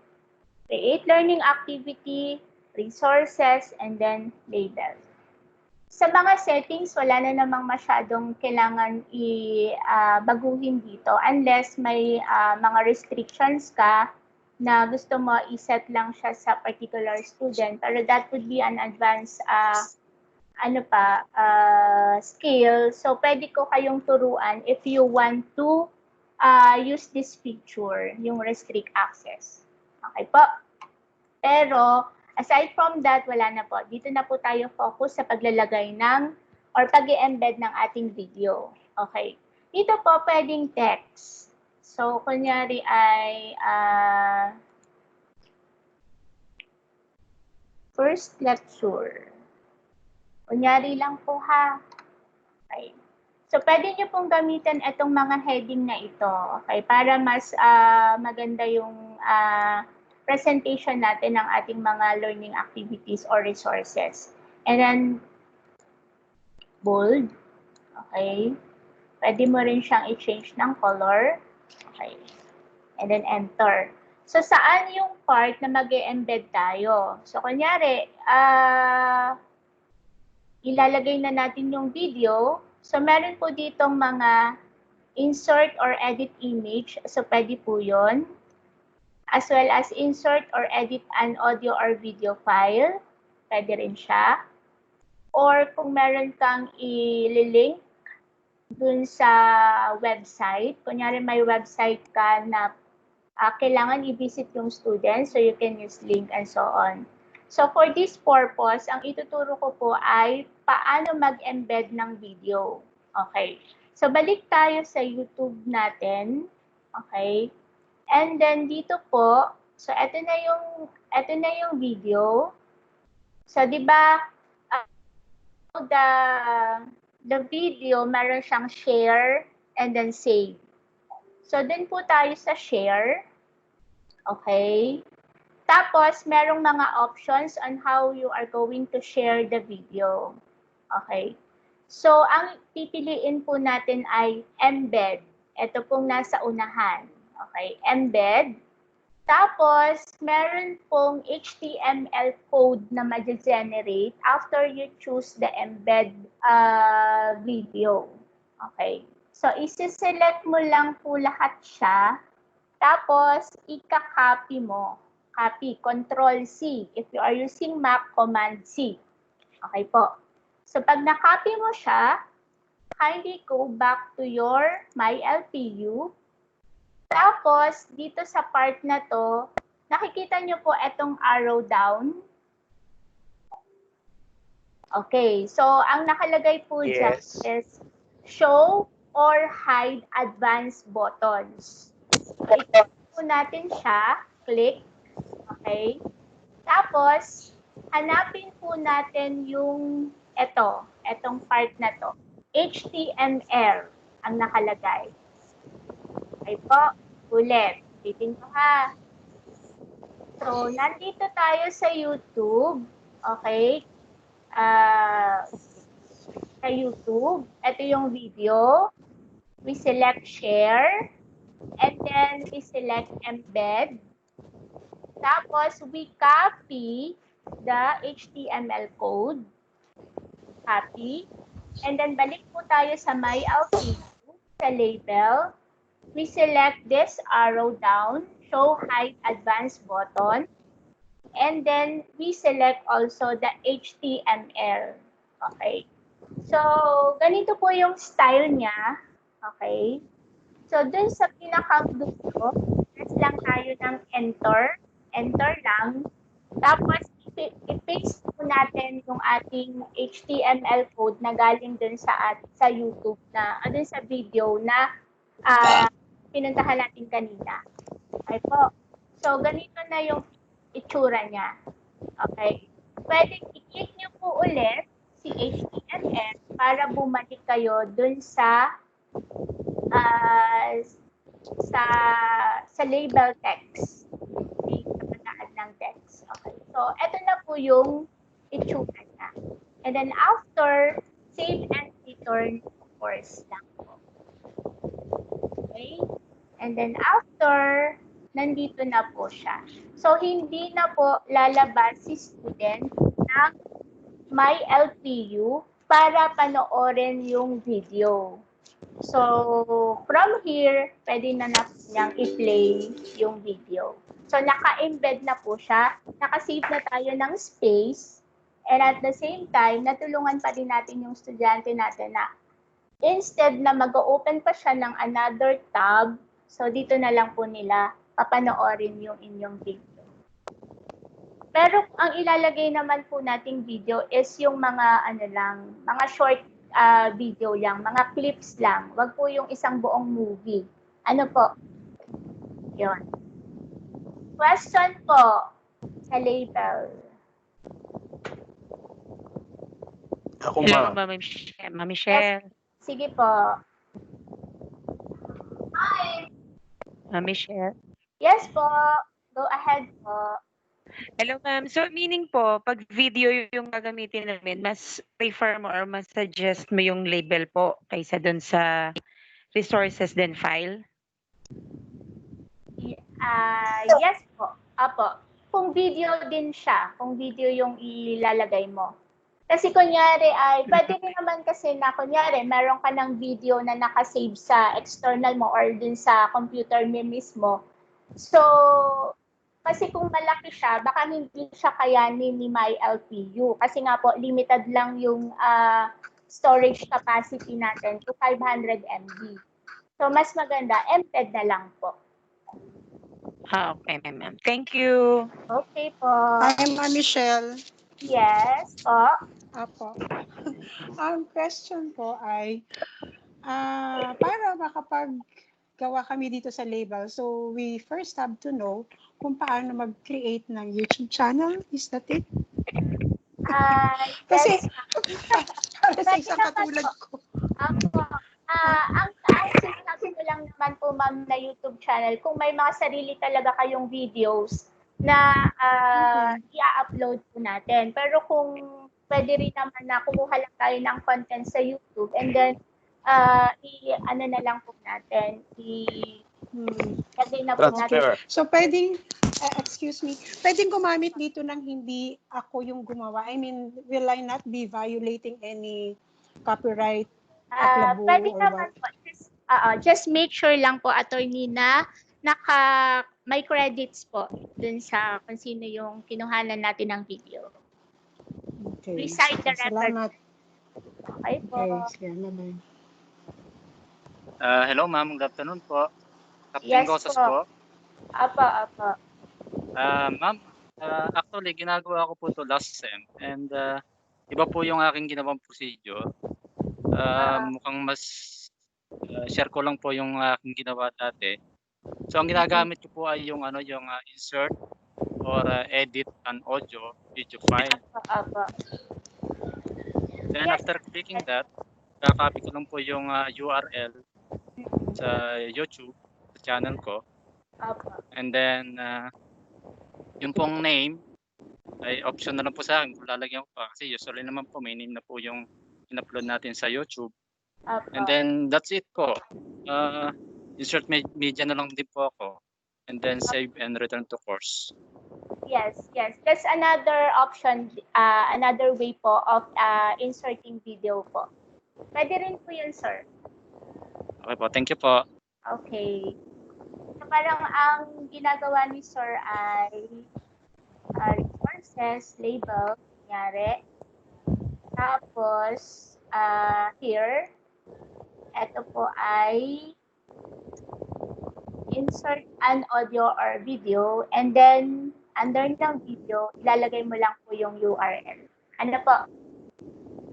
Create learning activity, resources, and then label. Sa mga settings, wala na namang masyadong kailangan baguhin dito unless may mga restrictions ka na gusto mo i-set lang siya sa particular student. Pero that would be an advanced skill. So, pwede ko kayong turuan if you want to use this feature, yung restrict access. Okay po? Pero, aside from that, wala na po. Dito na po tayo focus sa paglalagay ng or pag-i-embed ng ating video. Okay. Dito po pwedeng text. So, kunyari ay first lecture. Kunyari lang po ha. Okay. So, pwede nyo pong gamitin itong mga heading na ito. Okay. Para mas maganda yung presentation natin ng ating mga learning activities or resources. And then, bold. Okay. Pwede mo rin siyang i-change ng color. Okay. And then, enter. So, saan yung part na mag-e-embed tayo? So, kunyari, ilalagay na natin yung video. So, meron po ditong mga insert or edit image. So, pwede po yun. As well as insert or edit an audio or video file. Pwede rin siya. Or kung meron kang i-link dun sa website. Kunyari may website ka na kailangan i-visit yung student, so you can use link and so on. So for this purpose, ang ituturo ko po ay paano mag-embed ng video. Okay. So balik tayo sa YouTube natin. Okay. And then dito po, so ito na yung video. So 'di ba the video meron siyang share and then save. So dun po tayo sa share. Okay? Tapos merong mga options on how you are going to share the video. Okay? So ang pipiliin po natin ay embed. Ito pong nasa unahan. Okay? Embed. Tapos, meron pong HTML code na ma-generate after you choose the embed video. Okay. So, isi-select mo lang po lahat siya. Tapos, ika-copy mo. Copy, Control-C. If you are using Mac, Command-C. Okay po. So, pag na-copy mo siya, kindly go back to your MyLPU. Tapos, dito sa part na to, nakikita nyo po itong arrow down. Okay, so ang nakalagay po dyan is show or hide advanced buttons. I-click po natin siya, click. Okay. Tapos, hanapin po natin yung etong part na to. HTML ang nakalagay. Okay po, ulit. Ulitin ko ha. So, nandito tayo sa YouTube. Okay. Sa YouTube. Ito yung video. We select share. And then, we select embed. Tapos, we copy the HTML code. Copy. And then, balik po tayo sa MyLPU, sa label. We select this arrow down, show hide advanced button. And then, we select also the HTML. Okay. So, ganito po yung style niya. Okay. So, dun sa pinaka-dulo, press lang tayo ng enter. Enter lang. Tapos, i-paste po natin yung ating HTML code na galing dun sa YouTube na, dun sa video na pinuntahan natin kanina. Okay po. So, ganito na yung itsura niya. Okay. Pwede i-click nyo po ulit si HTML para bumalik kayo dun sa label text. Okay, sa pag-add ng text. Okay. So, eto na po yung itsura niya. And then after, save and return, of course, lang po. Okay. And then after, nandito na po siya. So, hindi na po lalabas si student ng MyLPU para panoorin yung video. So, from here, pwede na niyang i-play yung video. So, naka-embed na po siya. Naka-save na tayo ng space. And at the same time, natulungan pa din natin yung estudyante natin na instead na mag-open pa siya ng another tab, so dito na lang po nila papanoorin yung inyong video. Pero ang ilalagay naman po nating video is yung mga mga short video lang, mga clips lang. Wag po yung isang buong movie. Ano po? Yun. Question po sa label. Ako Hello, ma. Ma'am Michelle. Yes. Sige po. Ma'am Michelle. Yes po. Go ahead po. Hello, ma'am. So, meaning po, pag video yung gagamitin namin, mas prefer mo or mas suggest mo yung label po kaysa dun sa resources then file? Yes po. Apo. Kung video din siya, kung video yung ilalagay mo. Kasi kunyari pwede rin naman kasi na kunyari, meron ka ng video na nakasave sa external mo or dun sa computer mo mismo. So, kasi kung malaki siya, baka hindi siya kayanin ni MyLPU. Kasi nga po, limited lang yung storage capacity natin to 500 MB. So, mas maganda, embed na lang po. Okay, ma'am. Thank you. Okay po. Hi, Ma'am Michelle. Yes po. Apo. Ang question po ay, para makapaggawa kami dito sa label, so we first have to know kung paano mag-create ng YouTube channel. Is that it? Kasi, para sa isang katulad ko. Ang sinasabi ko lang naman po, ma'am, na YouTube channel, kung may mga sarili talaga kayong videos na i-upload po natin. Pero kung pwede rin naman na kumuha lang tayo ng content sa YouTube and then na lang po natin, Lagay na po natin. Transfer. So, pwedeng, excuse me, pwedeng gumamit dito ng hindi ako yung gumawa. I mean, will I not be violating any copyright aklabo Pwede or naman what? po. Just make sure lang po, attorney, na may credits po dun sa kung sino yung kinuhanan natin ng video. Okay. Recite the record. Salamat. Okay po. Okay, salamat. Hello ma'am, good afternoon po. Captain Yes Gosas po. po. Apo. Ma'am, actually ginagawa ko po to last sem and iba po yung aking ginawang procedure. Mukhang mas share ko lang po yung aking ginawa dati. So ang ginagamit ko po ay yung insert or edit an audio video file. Apo. Then after clicking that, kakopy ko lang po yung URL sa YouTube, sa channel ko. And then, yung pong name, ay option na lang po sa akin kung lalagyan ko pa. Kasi usually naman po, may name na po yung in-upload natin sa YouTube. And then, that's it po. Insert media na lang din po ako. And then, save and return to course. Yes. That's another option, another way po of inserting video po. Pwede rin po yun, sir. Okay po, thank you po. Okay. So parang ang ginagawa ni sir ay resources, label, kunyari. Tapos, here, ito po ay insert an audio or video, and then under ng video, ilalagay mo lang po yung URL. Ano po?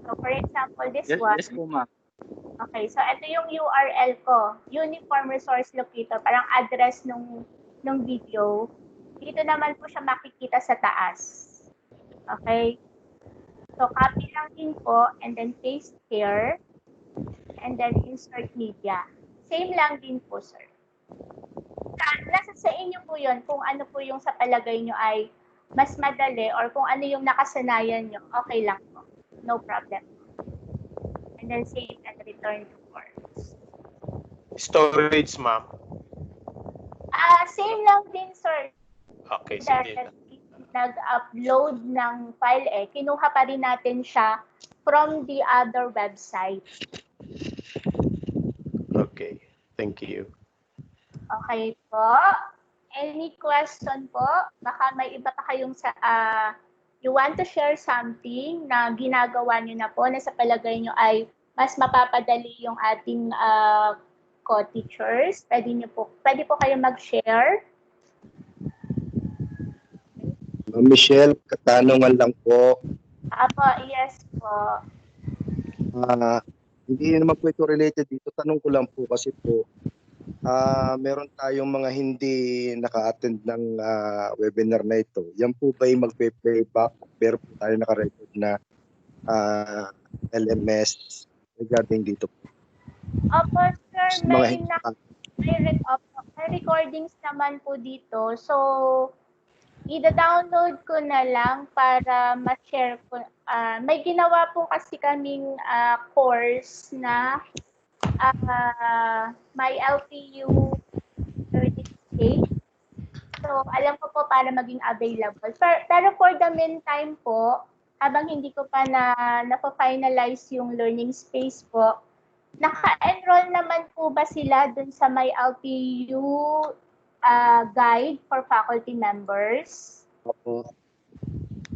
So for example, this one. Yes po ma'am. Okay, so ito yung URL ko, Uniform Resource Locator, parang address nung video. Dito naman po siya makikita sa taas. Okay? So copy lang din po and then paste here and then insert media. Same lang din po, sir. Nasa sa inyo po yun kung ano po yung sa palagay nyo ay mas madali or kung ano yung nakasanayan nyo, okay lang po. No problem. And then save and return to course. Storage, ma'am. Same lang din, sir. Okay, sige. Nag-upload ng file kinuha pa rin natin siya from the other website. Okay, thank you. Okay po. Any question po? Baka may iba pa kayong you want to share something na ginagawa nyo na po na sa palagay nyo ay mas mapapadali yung ating co-teachers. Pwede po kayo mag-share. Michelle, katanungan lang po. Apo, yes po. Hindi naman po ito related dito. Tanong ko lang po kasi po, meron tayong mga hindi naka-attend ng webinar na ito. Yan po ba yung magpe-playback? Pero po tayo naka-record na LMS regarding dito po. Opo, sir, may recordings naman po dito. So, i-download ko na lang para ma-share ko. May ginawa po kasi kaming course na may LPU learning stage. So, alam ko po para maging available. Pero for the meantime po, habang hindi ko pa na-finalize yung learning space po, naka-enroll naman po ba sila dun sa may LPU guide for faculty members? Opo.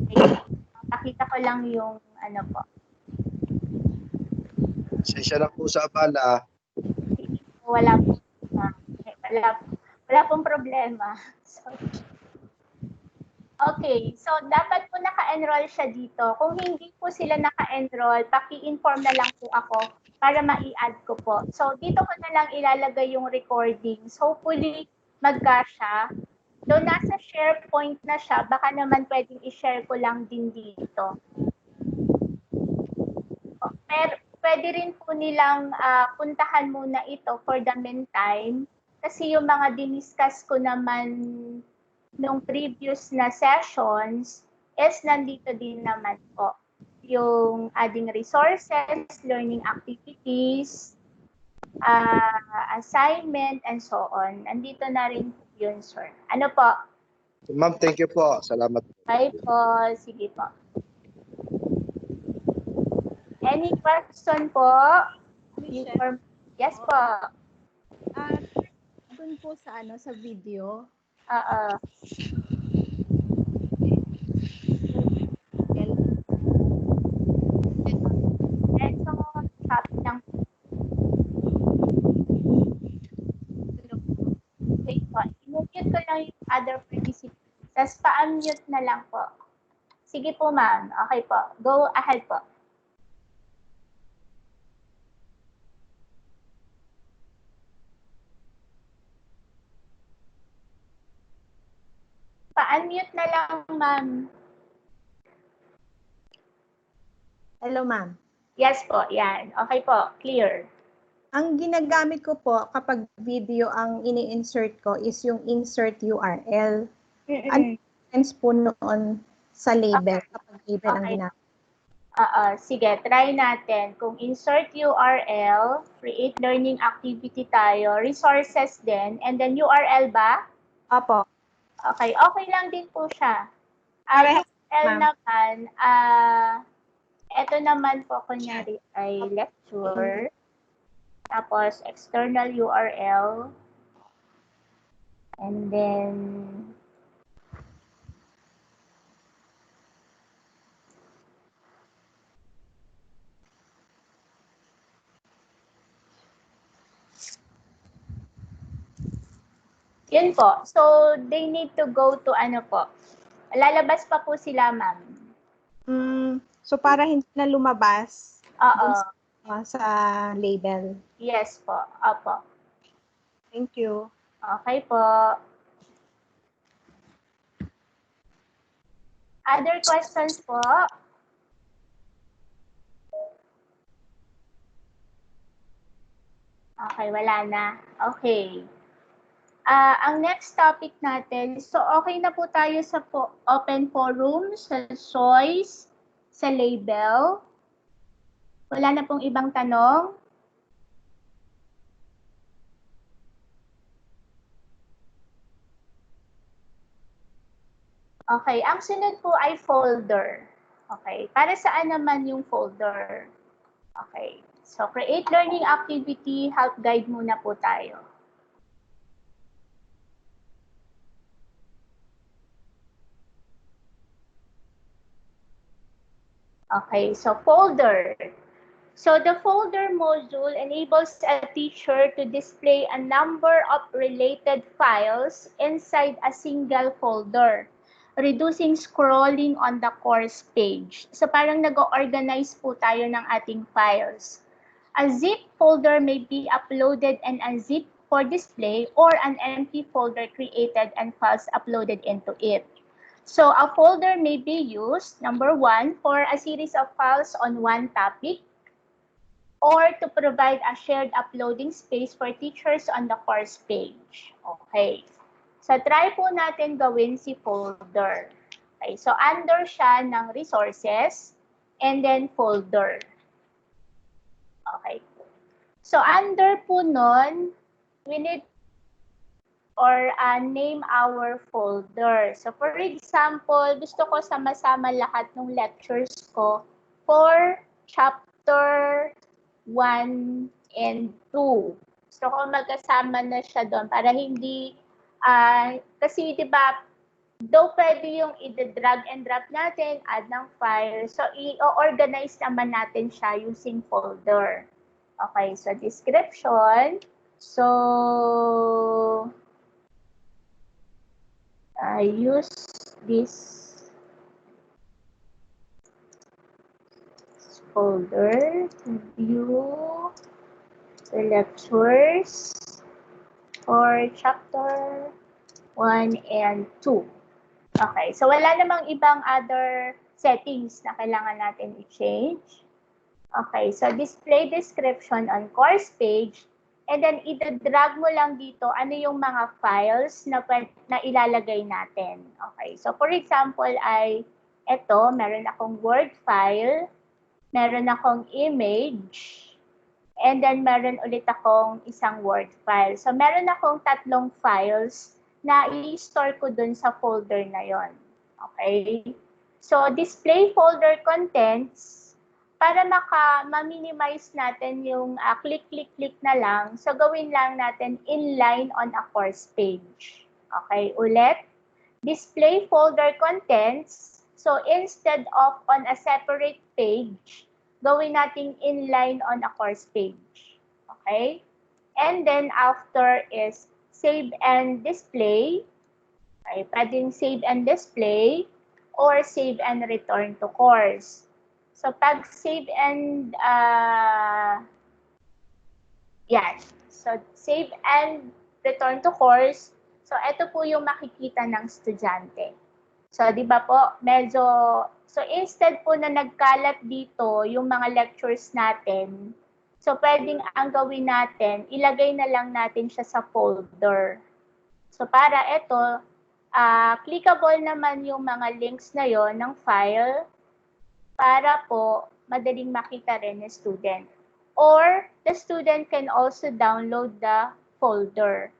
Okay. Pakita ko lang yung ano po. Sensya lang po sa abala. Wala pong problema. Okay, so dapat po naka-enroll siya dito. Kung hindi po sila naka-enroll, paki-inform na lang po ako para ma-i-add ko po. So dito ko na lang ilalagay yung recordings. Hopefully magkasya. Though nasa SharePoint na siya, baka naman pwedeng i-share ko lang din dito. Pero pwede rin po nilang puntahan muna ito for the meantime. Kasi yung mga diniscuss ko naman nung previous na sessions is nandito din naman po. Yung adding resources, learning activities, assignment, and so on. Nandito na rin po yun, sir. Ano po? Ma'am, thank you po. Salamat po. Bye po. Sige po. Any question po? Michelle? Yes po. Dun po sa sa video. Oo. Ito, copy lang. Wait po. I-mute ko lang yung other participants. Tapos pa-unmute na lang po. Sige po, ma'am. Okay po. Go ahead po. Pa-unmute na lang, ma'am. Hello, ma'am. Yes po, yan. Okay po, clear. Ang ginagamit ko po kapag video ang ini-insert ko is yung insert URL. Ano sense po noon sa label kapag label ang ginagawa? Sige, try natin. Kung insert URL, create learning activity tayo, resources din, and then URL ba? Opo. Okay, okay lang din po siya. URL naman, ito naman po kunyari ay lecture, tapos external URL, and then yun po. So, they need to go to ano po. Lalabas pa po sila, ma'am. So, para hindi na lumabas sa label. Yes po. Opo. Thank you. Okay po. Other questions po? Okay, wala na. Okay. Ang next topic natin, so okay na po tayo sa open forum, sa choice, sa label. Wala na pong ibang tanong? Okay, ang sunod po ay folder. Okay, para saan naman yung folder? Okay, so create learning activity, help guide muna po tayo. Okay, so folder. So the folder module enables a teacher to display a number of related files inside a single folder, reducing scrolling on the course page. So parang nag-organize po tayo ng ating files. A zip folder may be uploaded and unzipped for display, or an empty folder created and files uploaded into it. So a folder may be used, number one, for a series of files on one topic, or to provide a shared uploading space for teachers on the course page. Okay. So try po natin gawin si folder. Okay. So under siya ng resources and then folder. Okay. So under po nun, we need or name our folder. So for example, gusto ko sama-sama lahat ng lectures ko for chapter 1 and 2. Gusto ko magkasama na siya doon para hindi, kasi diba, though pwede yung i-drag and drop natin, add ng file, so i-organize naman natin siya using folder. Okay, so description. So, I use this folder to view the lectures for chapter 1 and 2. Okay, so wala namang ibang other settings na kailangan natin i-change. Okay, so display description on course page. And then, ida-drag mo lang dito ano yung mga files na ilalagay natin. Okay, so for example ay, meron akong Word file, meron akong image, And then meron ulit akong isang Word file. So meron akong 3 files na i-store ko dun sa folder na yon. Okay? So display folder contents, para ma-minimize natin yung click na lang, so gawin lang natin inline on a course page. Okay, ulit. Display folder contents, so instead of on a separate page, gawin natin inline on a course page. Okay? And then after is save and display. Okay, pwedeng save and display or save and return to course. So pag save and yan. So save and return to course. So ito po yung makikita ng estudyante. So, di ba po, so instead po na nagkalat dito yung mga lectures natin, so pwedeng ang gawin natin, ilagay na lang natin siya sa folder. So para ito, clickable naman yung mga links na yon ng file para po madaling makita rin ng student. Or the student can also download the folder.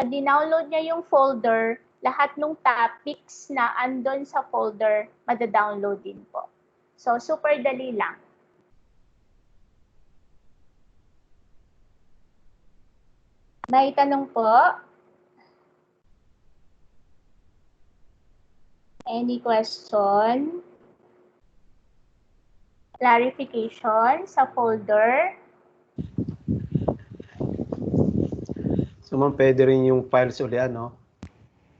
Pag dinownload niya yung folder, lahat ng topics na andon sa folder, madadownload din po. So, super dali lang. May tanong po? Any question? Clarification sa folder? So, ma'am, pwede rin yung files uli, ano?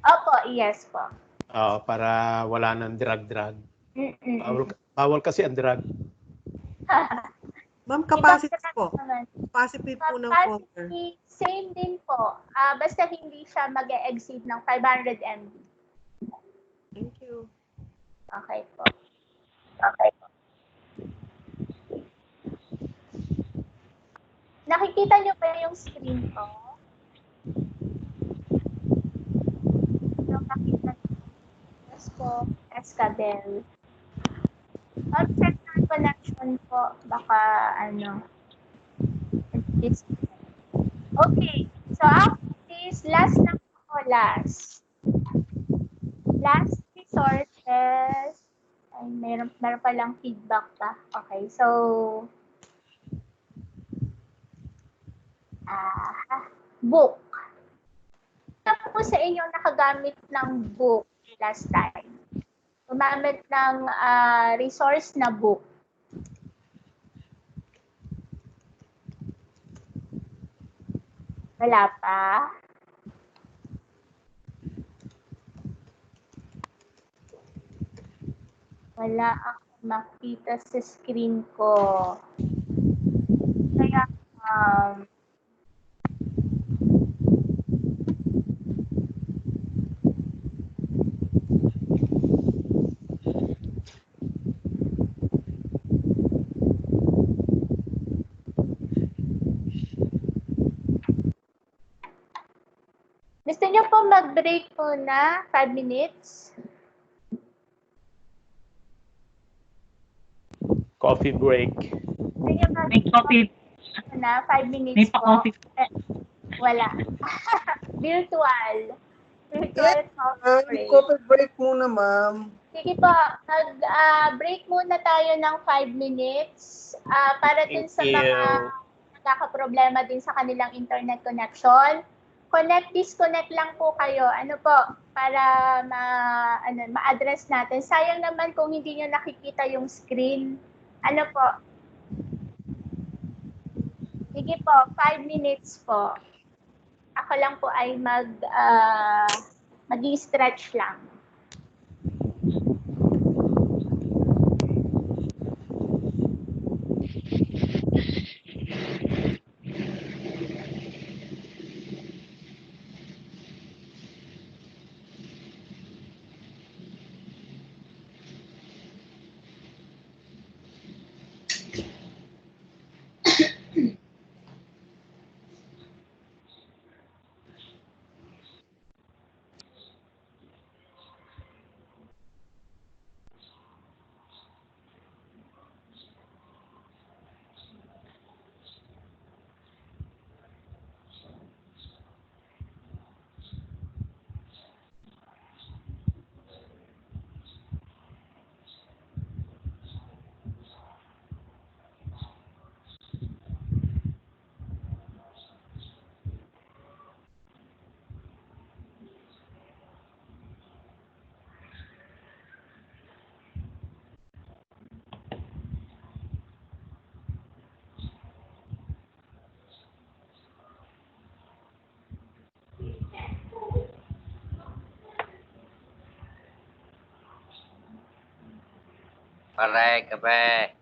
Opo, yes po. Para wala nang drag-drag. Bawal kasi ang drag. Ma'am, capacity po. Capacity po ng folder. Same din po. Basta hindi siya mag-exceed ng 500 MB. Thank you. Okay po. Okay po. Nakikita niyo ba yung screen ko? So, nakita niyo. Yes po. Escabel. Check na connection po. Baka Okay. So, after this, last na po. Last resources. Ay, meron palang feedback pa. Okay. So, book. Sino po sa inyo nakagamit ng book last time? Gumamit ng resource na book. Wala pa? Wala ako makita sa screen ko. Kaya, gusto niyo po mag-break muna, 5 minutes? Coffee break. May coffee. Na 5 minutes May po. pa-coffee. Wala. Virtual. Virtual coffee break. Coffee break muna, ma'am. Sige po, mag-break muna tayo ng 5 minutes para dun sa mga nagkakaproblema din sa kanilang internet connection. Disconnect lang po kayo. Ano po, para ma-address natin. Sayang naman kung hindi nyo nakikita yung screen. Ano po? Sige po, 5 minutes po. Ako lang po ay mag-stretch lang. Correct, kape.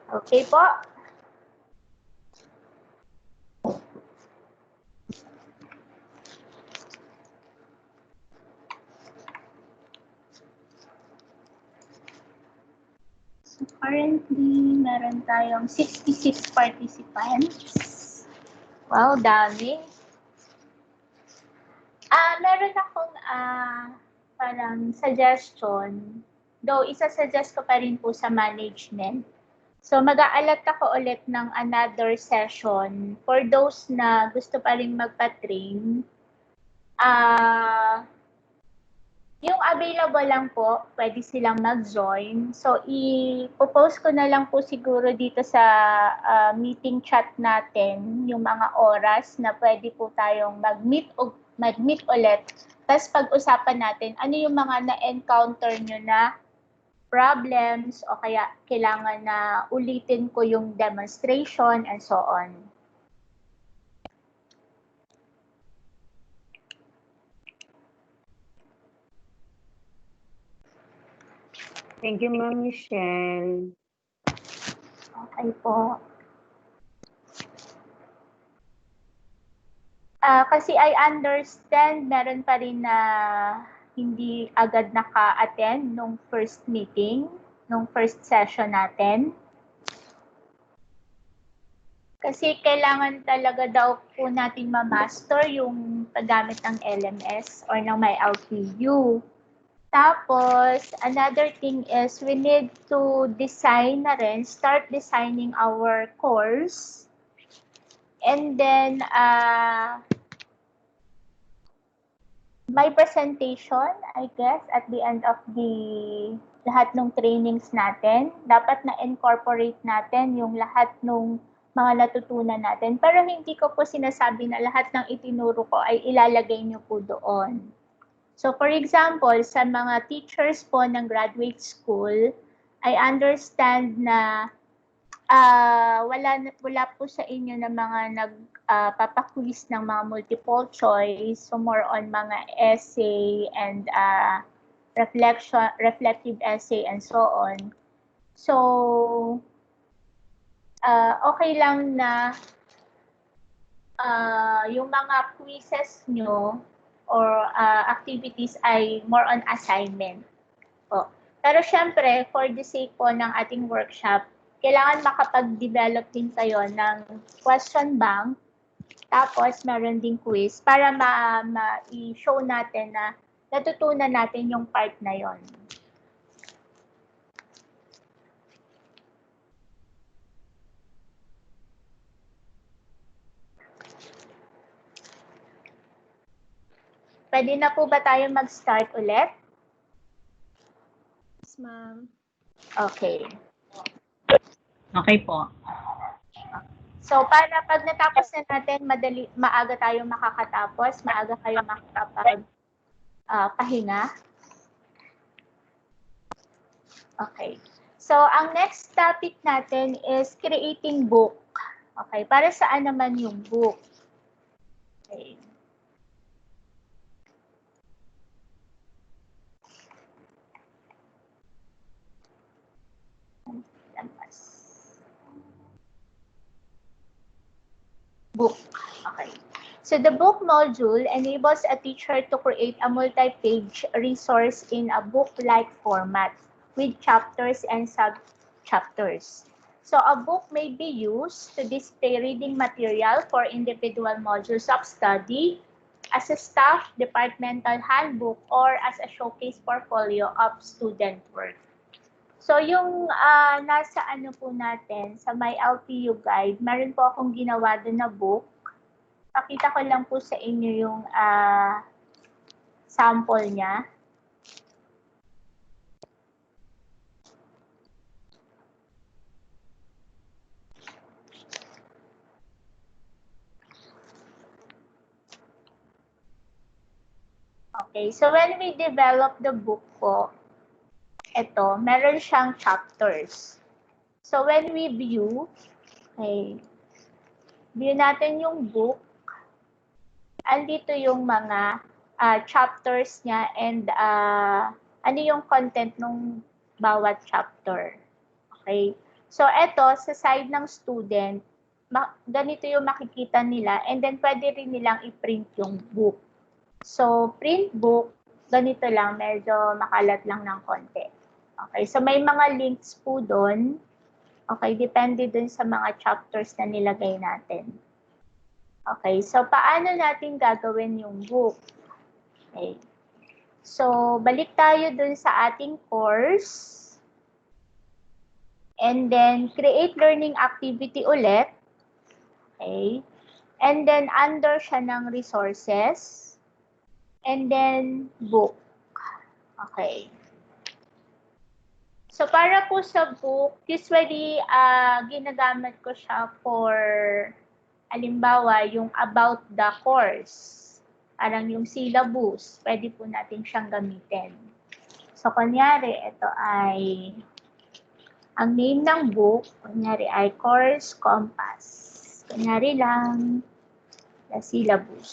Okay po? So currently, meron tayong 66 participants. Wow, dami. Meron akong parang suggestion. Though, isa-suggest ko pa rin po sa management. So, mag-aalat ako ulit ng another session for those na gusto pa rin magpa-train. Yung available lang po, pwede silang mag-join. So, i-post ko na lang po siguro dito sa meeting chat natin yung mga oras na pwede po tayong mag-meet ulit. Tapos pag-usapan natin ano yung mga na-encounter nyo na problems o kaya kailangan na ulitin ko yung demonstration and so on. Thank you, Ma'am Michelle. Okay po. Kasi I understand meron pa rin na hindi agad naka-attend nung first meeting, nung first session natin. Kasi kailangan talaga daw po natin ma-master yung paggamit ng LMS or ng may LPU. Tapos, another thing is we need to design na rin, start designing our course. And then, may presentation, I guess, at the end of the lahat ng trainings natin. Dapat na-incorporate natin yung lahat ng mga natutunan natin. Pero hindi ko po sinasabi na lahat ng itinuro ko ay ilalagay nyo po doon. So for example, sa mga teachers po ng graduate school, I understand na wala po sa inyo na mga nagpapaquiz ng mga multiple choice, so more on mga essay and reflective essay and so on. So okay lang na yung mga quizzes nyo or activities ay more on assignment po. Pero syempre, for the sake po ng ating workshop, kailangan makapag-develop din kayo ng question bank, tapos meron ding quiz para ma-show natin na natutunan natin yung part na yon. Pwede na po ba tayo mag-start ulit? Yes, ma'am. Okay. Okay po. So, para pag natapos na natin, maaga tayo makakatapos, maaga kayo pahinga. Okay. So, ang next topic natin is creating book. Okay. Para saan naman yung book? Okay. Book. Okay. So the book module enables a teacher to create a multi-page resource in a book-like format with chapters and sub-chapters. So a book may be used to display reading material for individual modules of study, as a staff departmental handbook, or as a showcase portfolio of student work. So yung nasa ano po natin, sa my LPU guide, meron po akong ginawa doon na book. Pakita ko lang po sa inyo yung sample niya. Okay, so when we develop the book po, ito, meron siyang chapters. So when we view, okay, view natin yung book, andito yung mga chapters niya and ano yung content ng bawat chapter. Okay? So, eto, sa side ng student, ganito yung makikita nila and then pwede rin nilang i-print yung book. So, print book, ganito lang, medyo makalat lang ng konti. Okay, so may mga links po doon. Okay, depende dun sa mga chapters na nilagay natin. Okay, so paano natin gagawin yung book? Okay. So, balik tayo dun sa ating course. And then, create learning activity ulit. Okay. And then, under siya ng resources. And then, book. Okay. So, para po sa book, usually, ginagamit ko siya for, halimbawa, yung about the course. Parang yung syllabus, pwede po natin siyang gamitin. So, kunyari, ito ay, ang name ng book, kunyari ay Course Compass. Kunyari lang, the syllabus.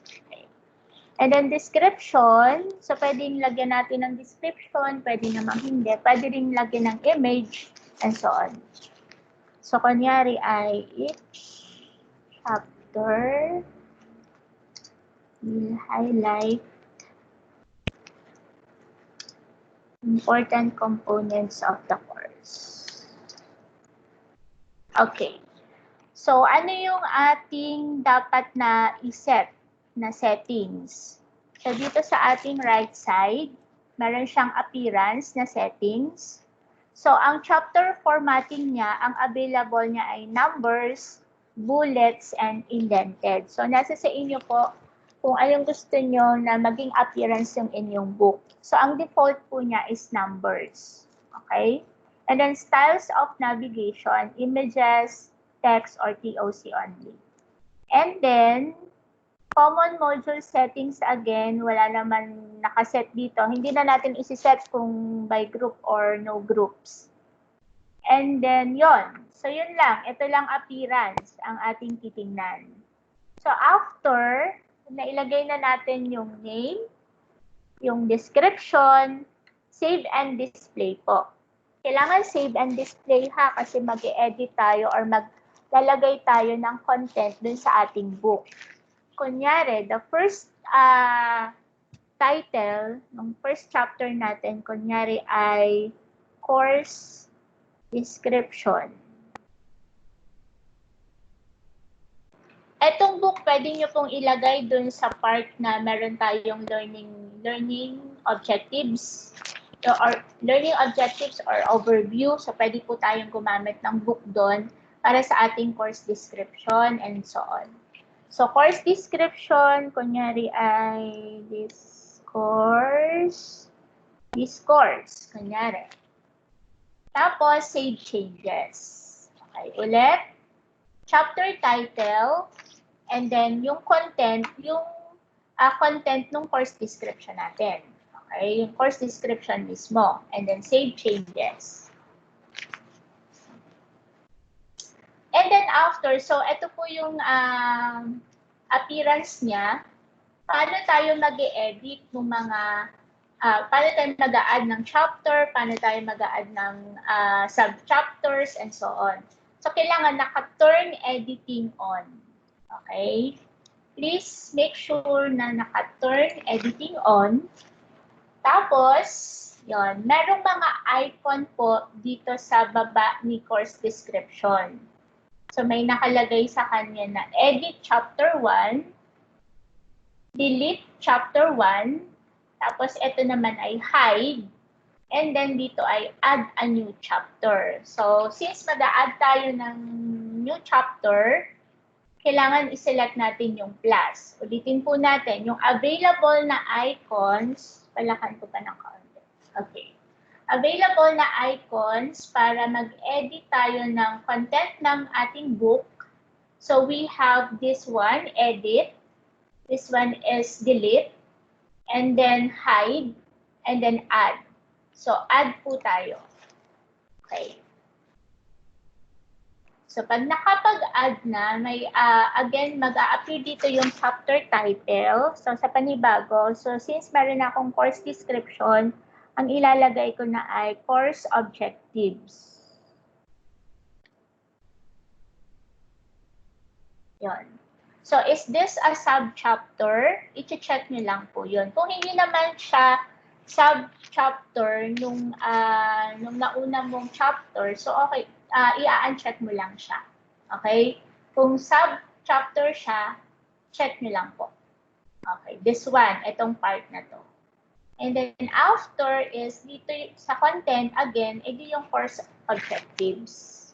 Okay. And then description, so pwedeng lagyan natin ng description, pwede namang hindi, pwede rin lagyan ng image, and so on. So, kunyari ay each chapter will highlight important components of the course. Okay. So, ano yung ating dapat na iset na settings? So, dito sa ating right side, meron siyang appearance na settings. So, ang chapter formatting niya, ang available niya ay numbers, bullets, and indented. So, nasa sa inyo po kung anong gusto nyo na maging appearance yung inyong book. So, ang default po niya is numbers. Okay? And then, styles of navigation, images, text, or TOC only. And then, common module settings again, wala naman nakaset dito. Hindi na natin isi-set kung by group or no groups. And then, yon. So, yun lang. Ito lang appearance ang ating titingnan. So, after, na ilagay na natin yung name, yung description, save and display po. Kailangan save and display ha kasi mag-edit tayo or maglalagay tayo ng content dun sa ating book. Kunyari, the first title ng first chapter natin, kunyari ay course description. Etong book, pwede nyo pong ilagay dun sa part na meron tayong learning objectives or learning objectives or overview. So, pwede po tayong gumamit ng book doon para sa ating course description and so on. So, course description, kunyari ay this course, kunyari. Tapos, save changes. Okay, ulit. Chapter title, and then yung content, content ng course description natin. Okay, yung course description mismo, and then save changes. And then after, so ito po yung appearance niya. Paano tayo mag-e-edit ng mga, paano tayo mag-a-add ng chapter, paano tayo mag-a-add ng sub-chapters, and so on. So, kailangan naka-turn editing on. Okay? Please make sure na naka-turn editing on. Tapos, yon, merong mga icon po dito sa baba ni course description. So, may nakalagay sa kanya na edit chapter 1, delete chapter 1, tapos ito naman ay hide, and then dito ay add a new chapter. So, since mag-a-add tayo ng new chapter, kailangan i-select natin yung plus. Ulitin po natin, yung available na icons, palakan ko pa ng kaunti. Okay. Available na icons para mag-edit tayo ng content ng ating book. So, we have this one, edit. This one is delete. And then hide. And then add. So, add po tayo. Okay. So, pag nakapag-add na, may, again, mag-a-appear dito yung chapter title. So, sa panibago, so since meron akong course description, ang ilalagay ko na ay course objectives. Yun. So, is this a sub-chapter? I-check nyo lang po yun. Kung hindi naman siya sub-chapter nung nauna mong chapter, so okay, i-uncheck mo lang siya. Okay? Kung sub-chapter siya, check nyo lang po. Okay, this one, itong part na to. And then after is dito sa content, again, ito yung course objectives.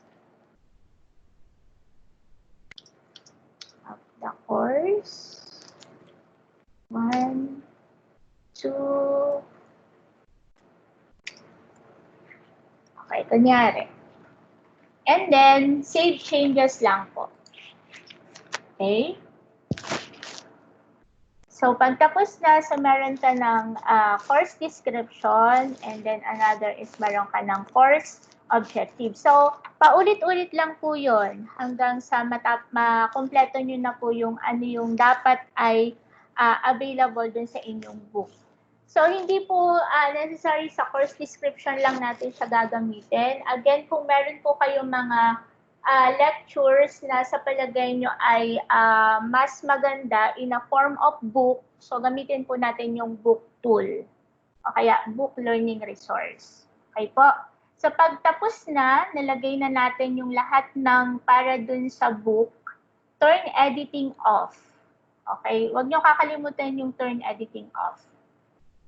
Of the course. 1, 2. Okay, kunyari. And then, save changes lang po. Okay? So, pagtapos na, so meron ka ng course description, and then another is meron ka ng course objective. So, paulit-ulit lang po yun hanggang sa makumpleto nyo na po yung ano yung dapat ay available dun sa inyong book. So, hindi po necessary sa course description lang natin siya gagamitin. Again, kung meron po kayong mga lectures na sa palagay nyo ay mas maganda in a form of book, so gamitin po natin yung book tool o kaya book learning resource. Okay po? So pagtapos na, nalagay na natin yung lahat ng para dun sa book, turn editing off. Okay? Huwag nyo kakalimutan yung turn editing off.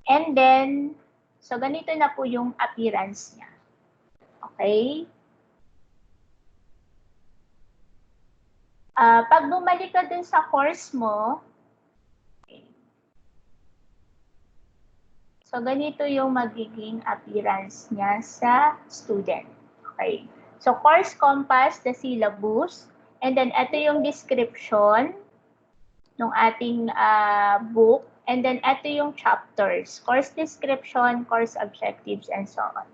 And then, so ganito na po yung appearance niya. Okay? Pag bumalik ka dun sa course mo, okay. So ganito yung magiging appearance niya sa student. Okay. So course compass, the syllabus, and then ito yung description ng ating book, and then ito yung chapters, course description, course objectives, and so on.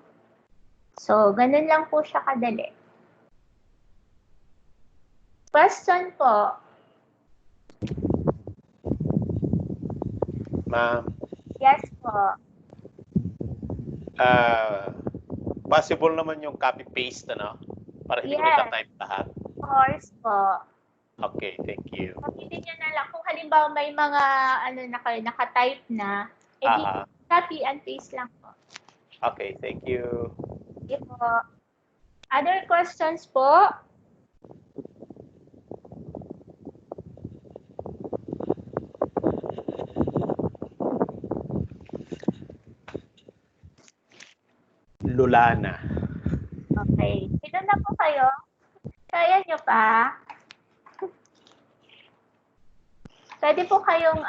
So ganun lang po siya kadali. Question po. Ma'am. Yes po. Possible naman yung copy-paste, ano? Para hindi ko na-type lahat. Of course po. Okay, thank you. Pagpiliin nyo na lang kung halimbawa may mga ano na kayo, naka-type na, edi copy and paste lang po. Okay, thank you. Okay po. Other questions po? Lulana. Okay. Sino na po kayo? Kaya nyo pa? Pwede po kayong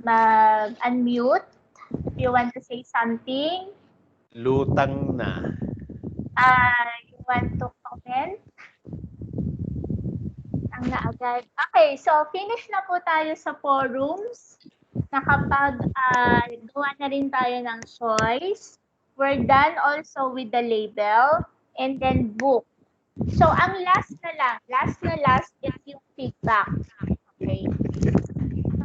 mag-unmute if you want to say something. Lutang na. You want to comment? Ang naagad. Okay, so finish na po tayo sa forums. Nakapag-gawa na rin tayo ng choice. We're done also with the label and then book. So, ang last is yung feedback. Okay?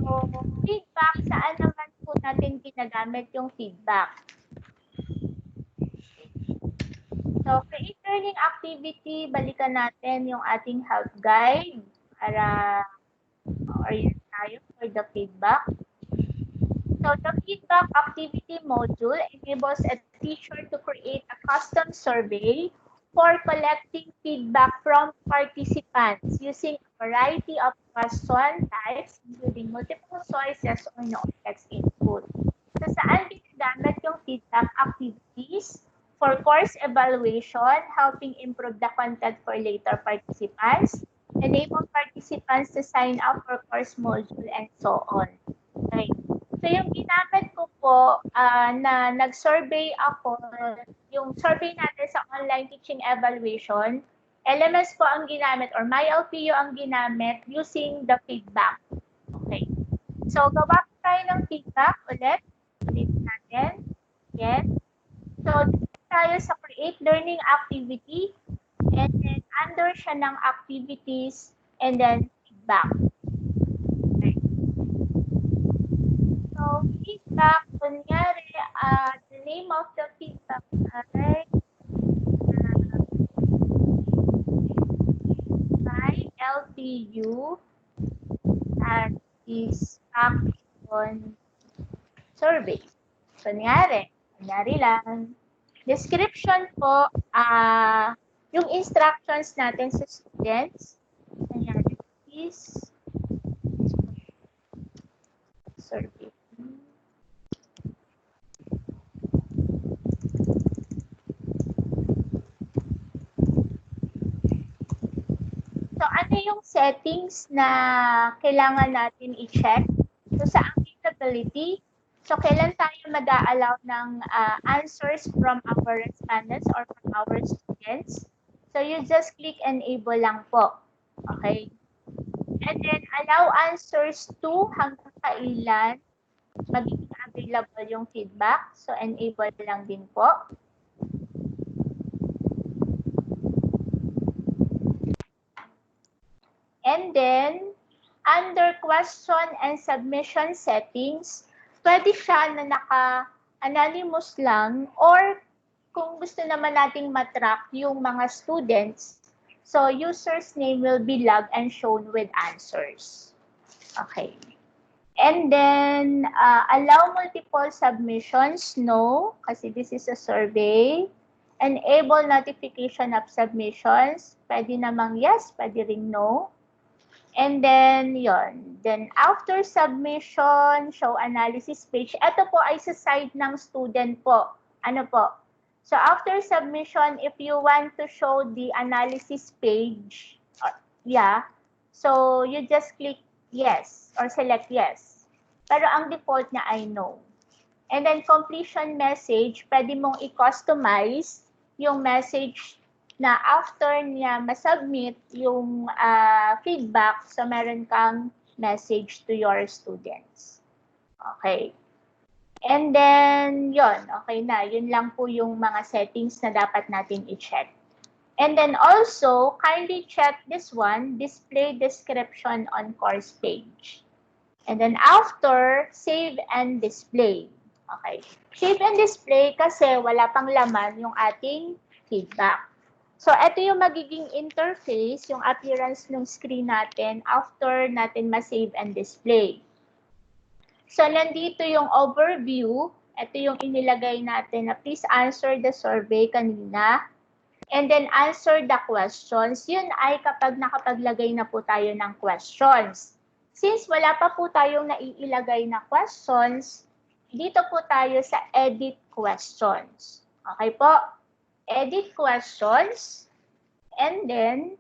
So, feedback, saan naman po natin ginagamit yung feedback? So, create learning activity, balikan natin yung ating help guide para orient tayo for the feedback. So, the feedback activity module enables a teacher to create a custom survey for collecting feedback from participants using a variety of question types, including multiple choices or no text input. So, saan ginagamit yung feedback activities? For course evaluation, helping improve the content for later participants, enable participants to sign up for course module, and so on. Okay. So, yung ginamit ko po na nag-survey ako, yung survey natin sa online teaching evaluation, LMS po ang ginamit or MyLPU ang ginamit using the feedback. Okay. So, gawa po tayo ng feedback ulit. Ulitin natin. Yes. So, tayo sa create learning activity, and then under siya ng activities, and then feedback. Okay. So, feedback, kunyari, the name of the feedback ay MCU satisfaction survey. Kunyari lang. Description po, yung instructions natin sa students. Kunyari, is survey. So, ano yung settings na kailangan natin i-check? So, sa availability, so kailan tayo mag-a-allow ng answers from our respondents or from our students? So, you just click enable lang po. Okay? And then, allow answers to hanggang kailan magiging available yung feedback. So, enable lang din po. And then, under question and submission settings, pwede siya na naka-anonymous lang or kung gusto naman nating matrack yung mga students, so user's name will be logged and shown with answers. Okay. And then, allow multiple submissions, no, kasi this is a survey. Enable notification of submissions, pwede namang yes, pwede ring no. And then, yon. Then, after submission, show analysis page. Ito po ay sa side ng student po. Ano po? So, after submission, if you want to show the analysis page, so you just click yes or select yes. Pero ang default niya ay no. And then, completion message, pwede mong i-customize yung message na after niya masubmit yung feedback, so meron kang message to your students. Okay. And then, yon, okay na. Yun lang po yung mga settings na dapat natin i-check. And then also, kindly check this one, display description on course page. And then after, save and display. Okay. Save and display kasi wala pang laman yung ating feedback. So, ito yung magiging interface, yung appearance ng screen natin after natin ma-save and display. So, nandito yung overview. Ito yung inilagay natin na please answer the survey kanina. And then, answer the questions. Yun ay kapag nakapaglagay na po tayo ng questions. Since wala pa po tayong naiilagay na questions, dito po tayo sa edit questions. Okay po? Edit questions, and then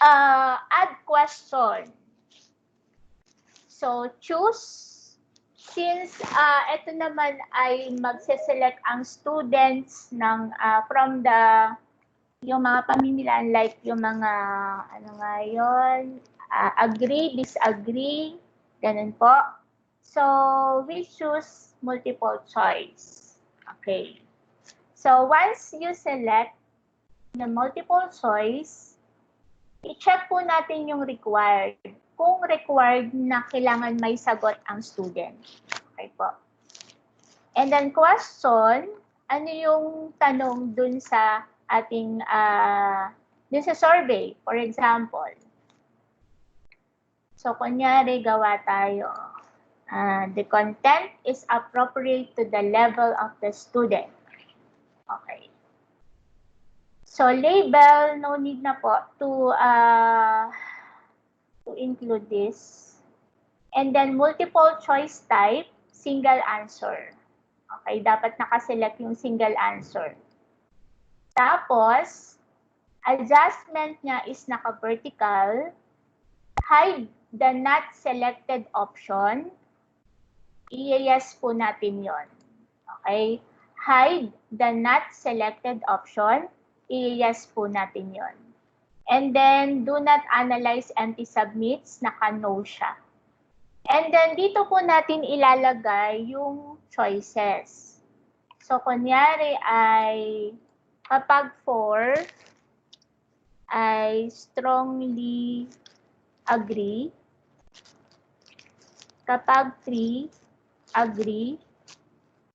add question. So, choose, since ito naman ay magse-select ang students ng, from the, yung mga pamimilian, like yung mga, ano nga yun, agree, disagree, ganun po. So, we choose multiple choice. Okay. So, once you select the multiple choice, i-check po natin yung required. Kung required na kailangan may sagot ang student. Okay po. And then question, ano yung tanong dun sa ating, dun sa survey, for example. So, kunyari, gawa tayo. The content is appropriate to the level of the student. Okay. So, label, no need na po to include this. And then, multiple choice type, single answer. Okay, dapat nakaselect yung single answer. Tapos, adjustment niya is naka-vertical. Hide the not selected option. I-yes po natin yon. Okay? Hide the not selected option. I-yes po natin yon. And then, do not analyze empty submits. Naka-no siya. And then, dito po natin ilalagay yung choices. So, kunyari ay kapag 4 ay strongly agree. Kapag 3, agree.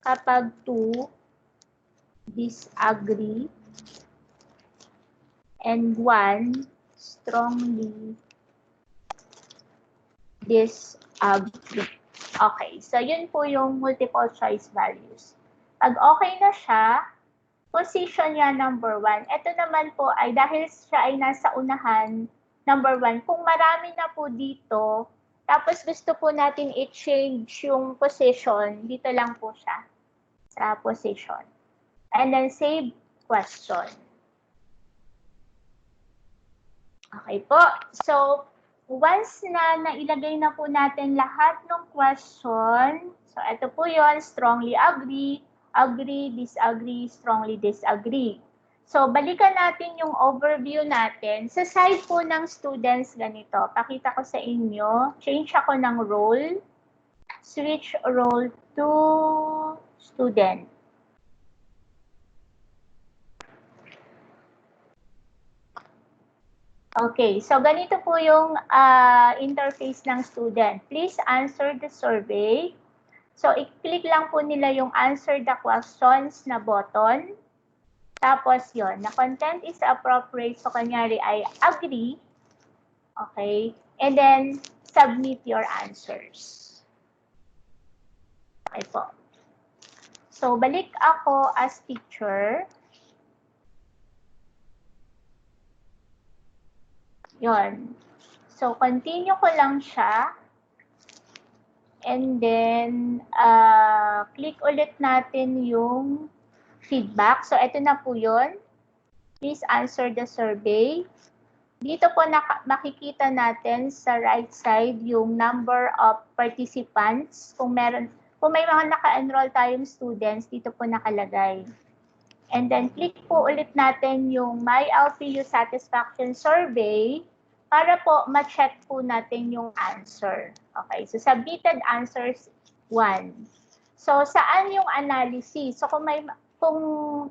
Kapag 2, disagree. And 1, strongly disagree. Okay, so yun po yung multiple choice values. Pag okay na siya, position niya number 1. Ito naman po ay dahil siya ay nasa unahan, number 1. Kung marami na po dito, tapos gusto po natin i-change yung position, dito lang po siya sa position. And then save question. Okay po. So, once na nailagay na po natin lahat ng question, so ito po yon, strongly agree, agree, disagree, strongly disagree. So, balikan natin yung overview natin. Sa side po ng students, ganito. Pakita ko sa inyo. Change ako ng role. Switch role to student. Okay, so ganito po yung interface ng student. Please answer the survey. So, i-click lang po nila yung answer the questions na button. Tapos yon, na content is appropriate. So, kanyari ay agree. Okay. And then, submit your answers. Okay po. So, balik ako as teacher. Yon. So, continue ko lang siya. And then, click ulit natin yung feedback. So, ito na po yun. Please answer the survey. Dito po makikita natin sa right side yung number of participants. Kung may mga naka-enroll tayong students, dito po nakalagay. And then, click po ulit natin yung My LPU Satisfaction Survey para po ma-check po natin yung answer. Okay, so submitted answers 1. So, saan yung analysis? So, kung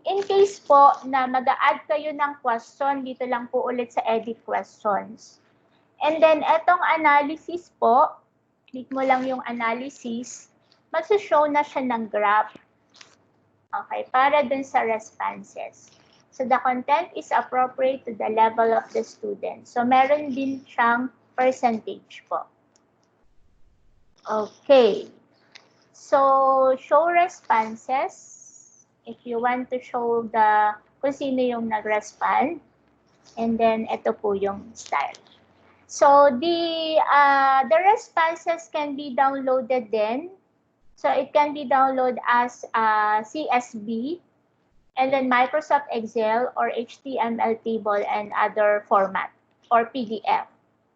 in case po na mag-a-add kayo ng question, dito lang po ulit sa edit questions. And then, etong analysis po, click mo lang yung analysis, mag-show na siya ng graph. Okay, para dun sa responses. So, the content is appropriate to the level of the student. So, meron din siyang percentage po. Okay. So, show responses. If you want to show kung sino yung nag-respond. And then, ito po yung style. So, the responses can be downloaded then. So, it can be downloaded as CSV, and then Microsoft Excel or HTML table and other format, or PDF.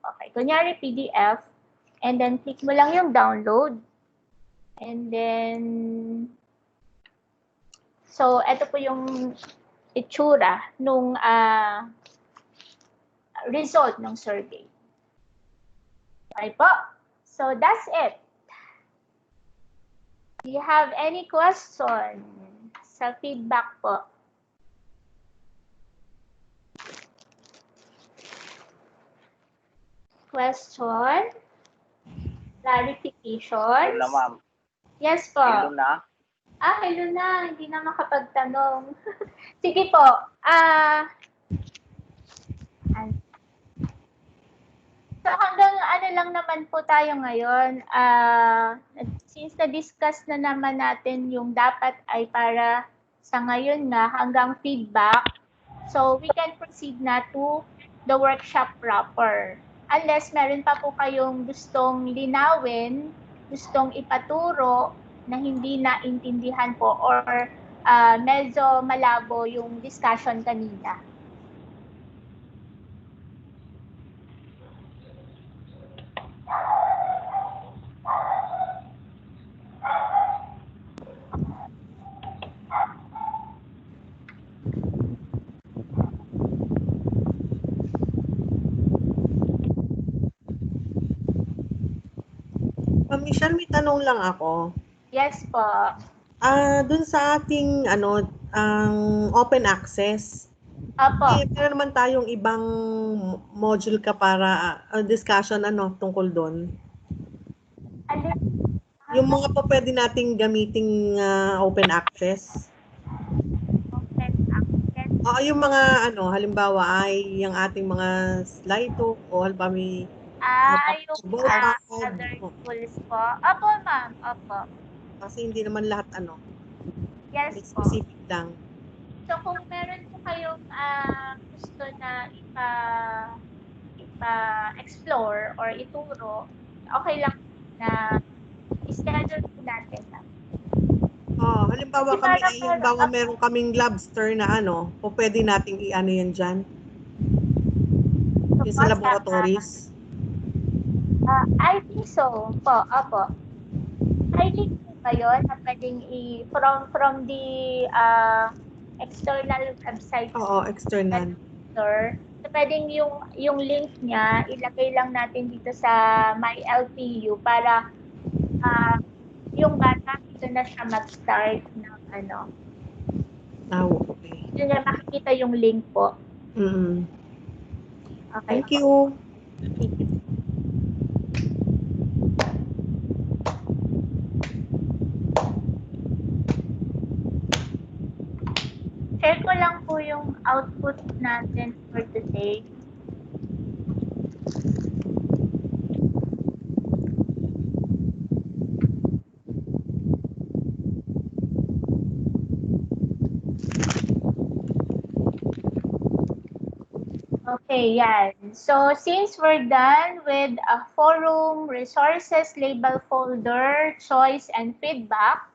Okay, kunyari PDF, and then click mo lang yung download. And then, so, ito po yung itsura nung result ng survey. Okay po. So, that's it. Do you have any question sa feedback po? Question? Clarification? Hello, ma'am. Yes po. Hello na. Hello na. Hindi na makapagtanong. Sige po. So hanggang ano lang naman po tayo ngayon. Since na-discuss na naman natin yung dapat ay para sa ngayon nga hanggang feedback, so we can proceed na to the workshop proper. Unless meron pa po kayong gustong linawin, gustong ipaturo na hindi naintindihan po or medyo malabo yung discussion kanina. Michelle, may tanong lang ako. Yes po. Dun sa ating open access, Apo. meron naman tayong ibang module ka para discussion tungkol doon. Yung mga pa pwede nating gamiting open access. Open access. Oo, yung mga ano, halimbawa ay yung ating mga slideo o halimbawa may Yung ballpad. other tools po. Opo, ma'am. Opo. Kasi hindi naman lahat ano, Yes may po. specific lang. So, kung meron po kayong gusto na ipa-explore or ituro, okay lang na i-schedule po natin. Oh, halimbawa kami ay halimbawa meron kaming lobster na ano, o pwede nating i-ano yan diyan. Yung sa laboratories. I think so po. Opo. I think po ba yun na pwedeng from the external website. Oo, external. So, pwedeng yung link niya, ilagay lang natin dito sa My LPU para yung bata dito na siya mag-start ng ano. Okay. Yun niya makikita yung link po. Mm-hmm. Okay. Thank you. Thank you. Share ko lang po yung output natin for today. Okay, yan. So, since we're done with a forum, resources, label folder, choice, and feedback,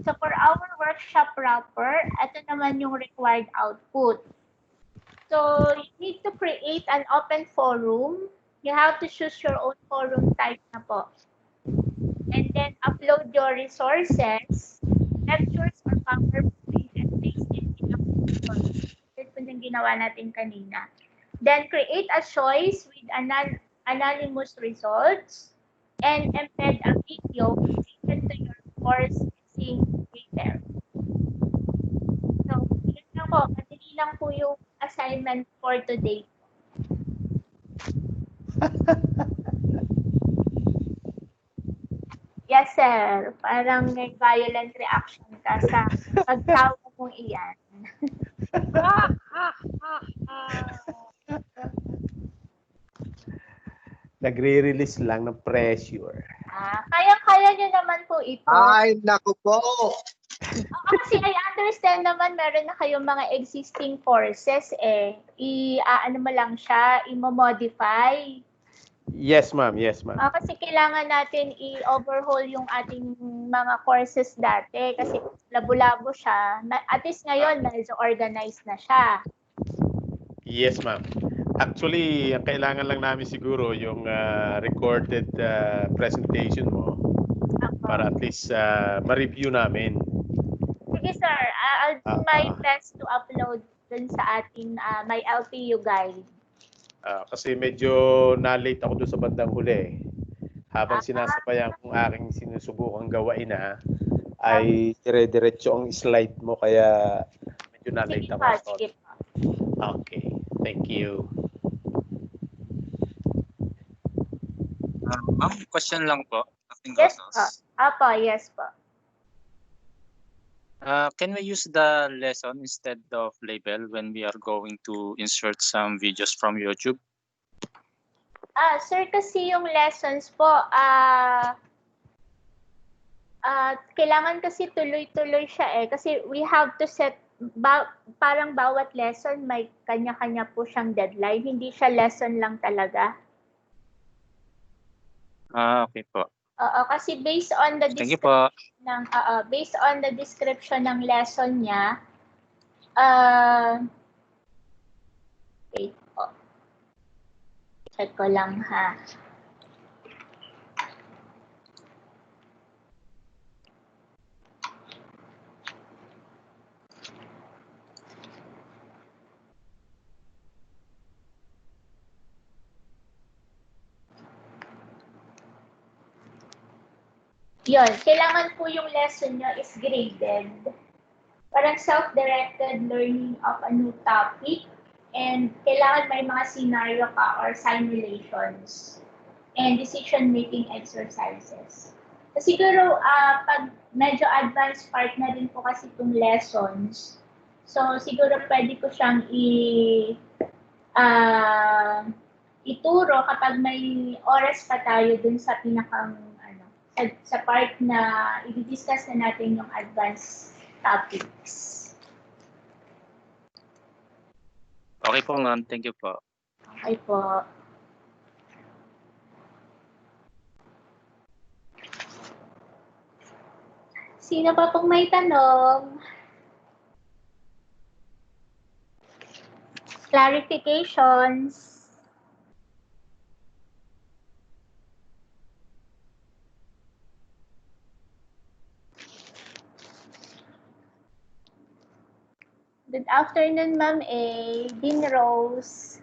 so for our workshop wrapper, ito naman yung required output. So, you need to create an open forum. You have to choose your own forum type na po. And then, upload your resources, lectures, or PowerPoint, and paste it in a forum. Ito yung ginawa natin kanina. Then create a choice with anonymous results and embed a video related to your course using later. So, yun lang po. Madali lang po yung assignment for today. Yes, sir. Parang may violent reaction ka sa pagtawa mong iyan. Nagre-release lang ng pressure. Kaya-kaya nyo naman po ito. Ay, naku po! Kasi I understand naman meron na kayong mga existing courses ano mo lang siya, i-modify. Yes, ma'am. Yes, ma'am. Kasi kailangan natin i-overhaul yung ating mga courses dati kasi labo-labo siya. At least ngayon, medyo organized na siya. Yes, ma'am. Actually, ang kailangan lang namin siguro yung recorded presentation mo para at least ma-review namin. Sige, sir. I'll do my best to upload dun sa ating My LPU guide. Kasi medyo na-late ako doon sa bandang huli. Habang sinasabayan kong aking sinusubukang gawain ay dire-diretso ang slide mo kaya medyo na-late ako. Sige pa. Okay. Thank you. Ma'am, question lang po. Yes po. Yes po. Can we use the lesson instead of label when we are going to insert some videos from YouTube? Sir, kasi yung lessons po, kailangan kasi tuloy-tuloy siya kasi we have to set, parang bawat lesson may kanya-kanya po siyang deadline. Hindi siya lesson lang talaga. Okay po. Kasi based on the description ng lesson niya, wait po. Check ko lang ha. Yun, kailangan po yung lesson nyo is graded. Parang self-directed learning of a new topic. And kailangan may mga scenario ka or simulations. And decision-making exercises. Siguro, pag medyo advanced part na rin po kasi itong lessons. So, siguro pwede ko siyang ituro kapag may oras pa tayo dun sa pinakang sa part na i-discuss na natin yung advanced topics. Okay po, ma'am. Thank you po. Okay po. Sino pa pong may tanong? Clarifications? Good afternoon, Ma'am A. Dean Rose.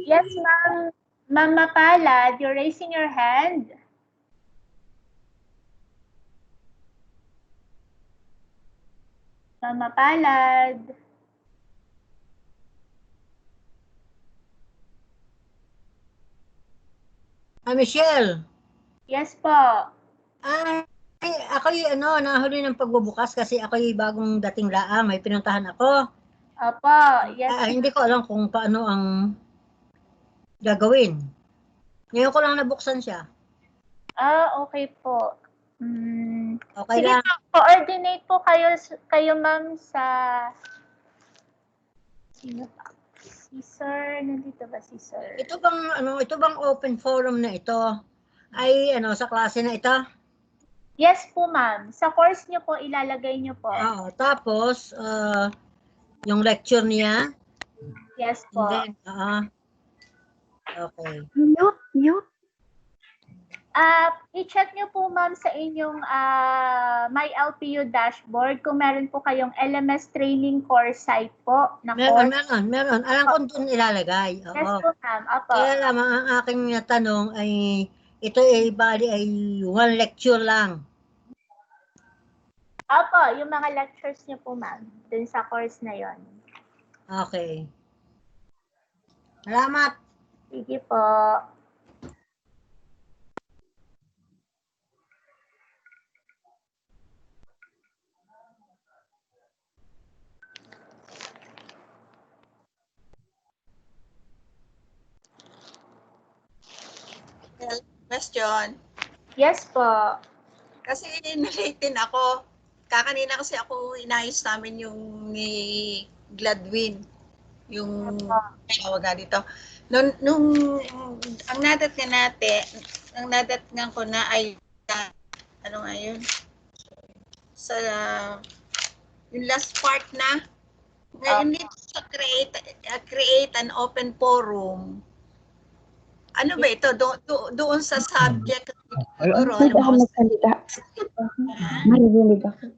Yes, ma'am. Ma'am Mapalad, you're raising your hand. Ma'am Mapalad. Michelle. Yes po. Ay, ako yung nahuli ng pagbubukas kasi ako yung bagong dating laang. May pinuntahan ako. Opo, yes. Hindi ko alam kung paano ang gagawin. Ngayon ko lang nabuksan siya. Okay po. Okay Sige lang. po, coordinate po kayo ma'am sa... Sino pa? Si Sir, nandito ba si Sir? Ito bang open forum na ito ay sa klase na ito? Yes po, ma'am. Sa course niyo po ilalagay niyo po. Tapos yung lecture niya? Yes po. And then, okay. Mute. I-check niyo po, ma'am, sa inyong My LPU dashboard kung meron po kayong LMS Training course site po. Na Meron. Alam ko doon ilalagay. Oo. Yes po, ma'am. Opo. Kaya lamang ang aking tanong ay ito ay bali ay one lecture lang. Opo, yung mga lectures niyo po, ma'am, dun sa course na yon. Okay. Salamat. Sige po. Question. Yes po. Kasi nalate din ako. Kakanina kasi ako inayos namin yung ni Gladwin. Yung tawag dito. Nung ang nadatnan ko na ay ano nga yun? Sa yung last part na ngayon dito sa create an open forum. Ano ba ito? Doon sa subject. Pwede ako magsalita. Maririnig ako.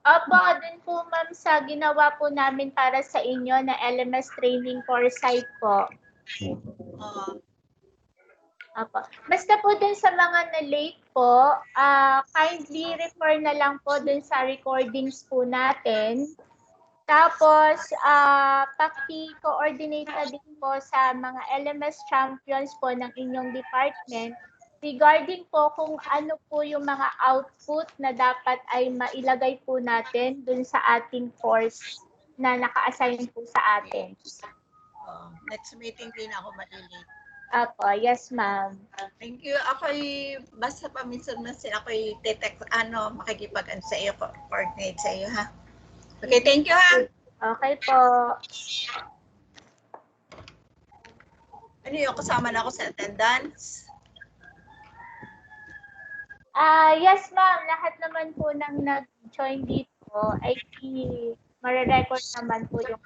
Opo, dun po ma'am sa ginawa po namin para sa inyo na LMS Training course site po. Opo. Basta po dun sa mga na-late po, kindly refer na lang po dun sa recordings po natin. Tapos, paki-coordinate na din po sa mga LMS champions po ng inyong department regarding po kung ano po yung mga output na dapat ay mailagay po natin dun sa ating course na naka-assign po sa atin. Next meeting din ako malilate. Apo, yes ma'am. Thank you. Ako'y basta paminsan-minsan ako'y makikipag-ano sa iyo, coordinate sa iyo ha. Okay, thank you ha. Okay po. Ano yung kasama na ako sa attendance? Yes ma'am, lahat naman po nang nag-join dito ay mare-record naman po yung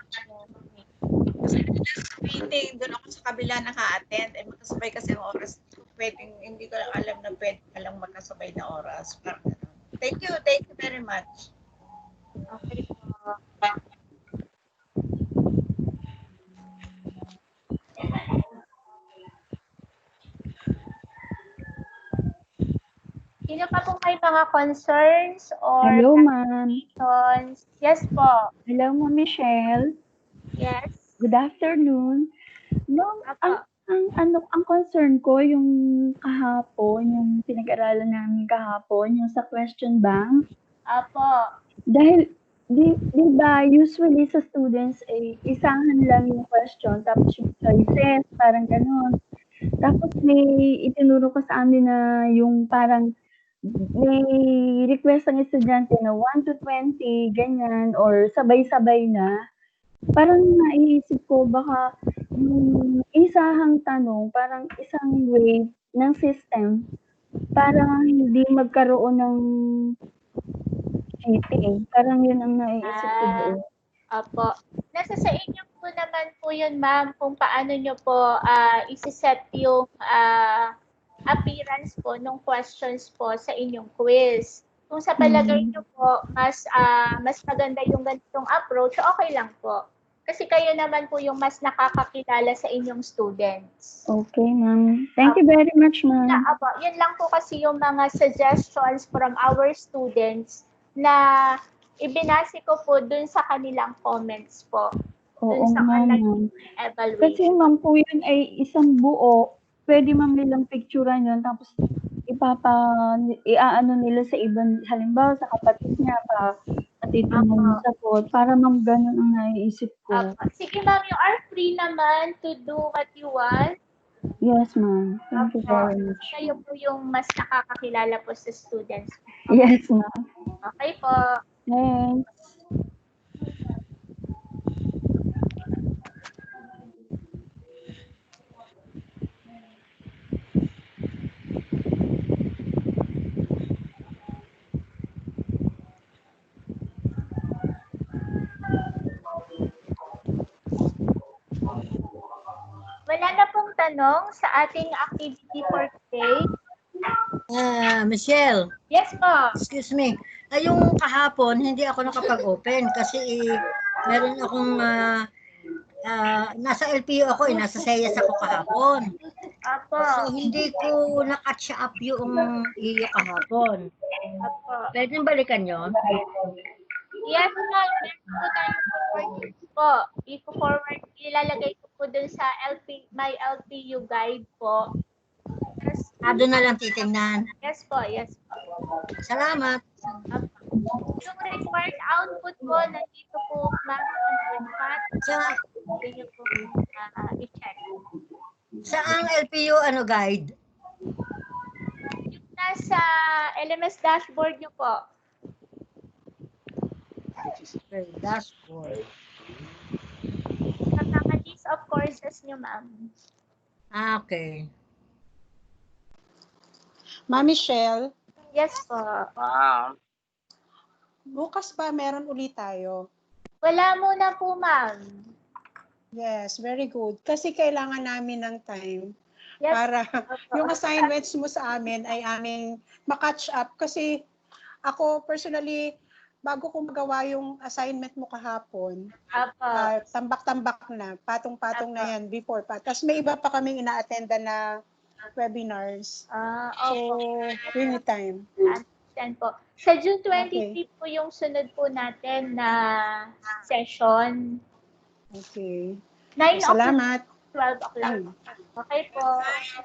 meeting, doon ako sa kabila naka-attend. Ay magkasabay kasi ang oras. Hindi ko alam na pwede palang magkasabay na oras. Thank you very much. Okay po. Sino pa po may mga concerns or Hello, ma'am. Yes po. Hello, Ma'am Michelle. Yes. Good afternoon. Nung ang ang concern ko yung kahapon, yung pinag-aralan namin kahapon, yung sa question bank. Apo. Dahil, di ba, usually sa students, isahan lang yung question, tapos yung choices, parang ganun. Tapos may itinuro ka sa amin na yung parang may request ang estudyante na 1 to 20, ganyan, or sabay-sabay na. Parang naiisip ko baka yung isahang tanong, parang isang way ng system para hindi magkaroon ng cheating. Parang yun ang naiisip ko doon. Apo. Nasa sa inyo po naman po yun, ma'am, kung paano nyo po isi-set yung appearance po ng questions po sa inyong quiz. Kung sa palagay nyo po, mas maganda yung ganitong approach, okay lang po. Kasi kayo naman po yung mas nakakakilala sa inyong students. Okay, ma'am. Thank you very much, ma'am. Apo, yun lang po kasi yung mga suggestions from our students na ibinase ko po dun sa kanilang comments po. Oo, Dun sa ma'am. online evaluation. Kasi ma'am po yun ay isang buo. Pwede ma'am nilang picturean yun, tapos iaano nila sa ibang, halimbawa sa kapatid niya, patitingnan mo sa code, para ma'am ganun ang naiisip ko. Sige ma'am, you are free naman to do what you want. Yes, ma'am. Thank you very much. Kayo po yung mas nakakakilala po sa students. Yes, ma'am. Okay po. Thanks. Wala na pong tanong sa ating activity for today. Michelle. Yes po. Excuse me. Yung kahapon, hindi ako nakapag-open kasi meron akong nasa LPU ako, nasa SEYAS ako kahapon. Apo. So, hindi ko na-catch up yung iyo kahapon. Apo. Pwede nang balikan yun? Yes po. Meron po tayong forward po. I-forward, ilalagay ko po dun sa my LPU guide po. Doon na lang titingnan. Yes po, yes po. Salamat. Yung required output po, nandito po, ma'am, on chat. Pwede nyo po i-check. Saang LPU guide? Yung nasa LMS dashboard nyo po. Dashboard. Sa mga list of courses nyo, ma'am. Okay. Ma'am Michelle? Yes po. Bukas ba meron ulit tayo? Wala muna po, ma'am. Yes, very good. Kasi kailangan namin ng time Yes. para yung assignments mo sa amin ay aming makatch up. Kasi ako personally, bago ko magawa yung assignment mo kahapon, tambak-tambak na, patong-patong na yan before pa. Tapos may iba pa kaming ina-attenda na webinars. So, we need time. Understand po. Sa June 23 po yung sunod po natin na session. Okay. 9 Salamat. 12 o'clock. Okay po.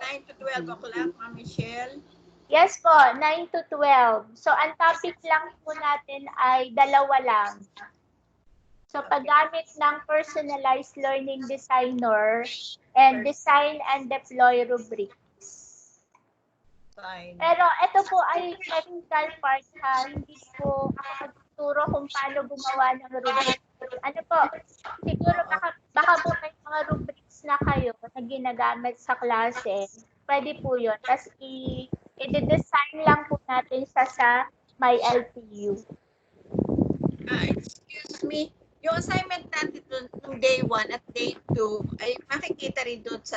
9 to 12 o'clock, Ma'am Michelle. Yes po, 9 to 12. So, ang topic lang po natin ay dalawa lang. So, paggamit ng personalized learning designer and design and deploy rubrics. Fine. Pero ito po ay technical part ha. Hindi po ako magtuturo kung paano gumawa ng rubric. Ano po, siguro baka po may mga rubrics na kayo na ginagamit sa klase. Pwede po yun. Tapos i-design lang po natin siya sa my LPU. Excuse me. Yung assignment natin nung day 1 at day 2 ay makikita rin doon sa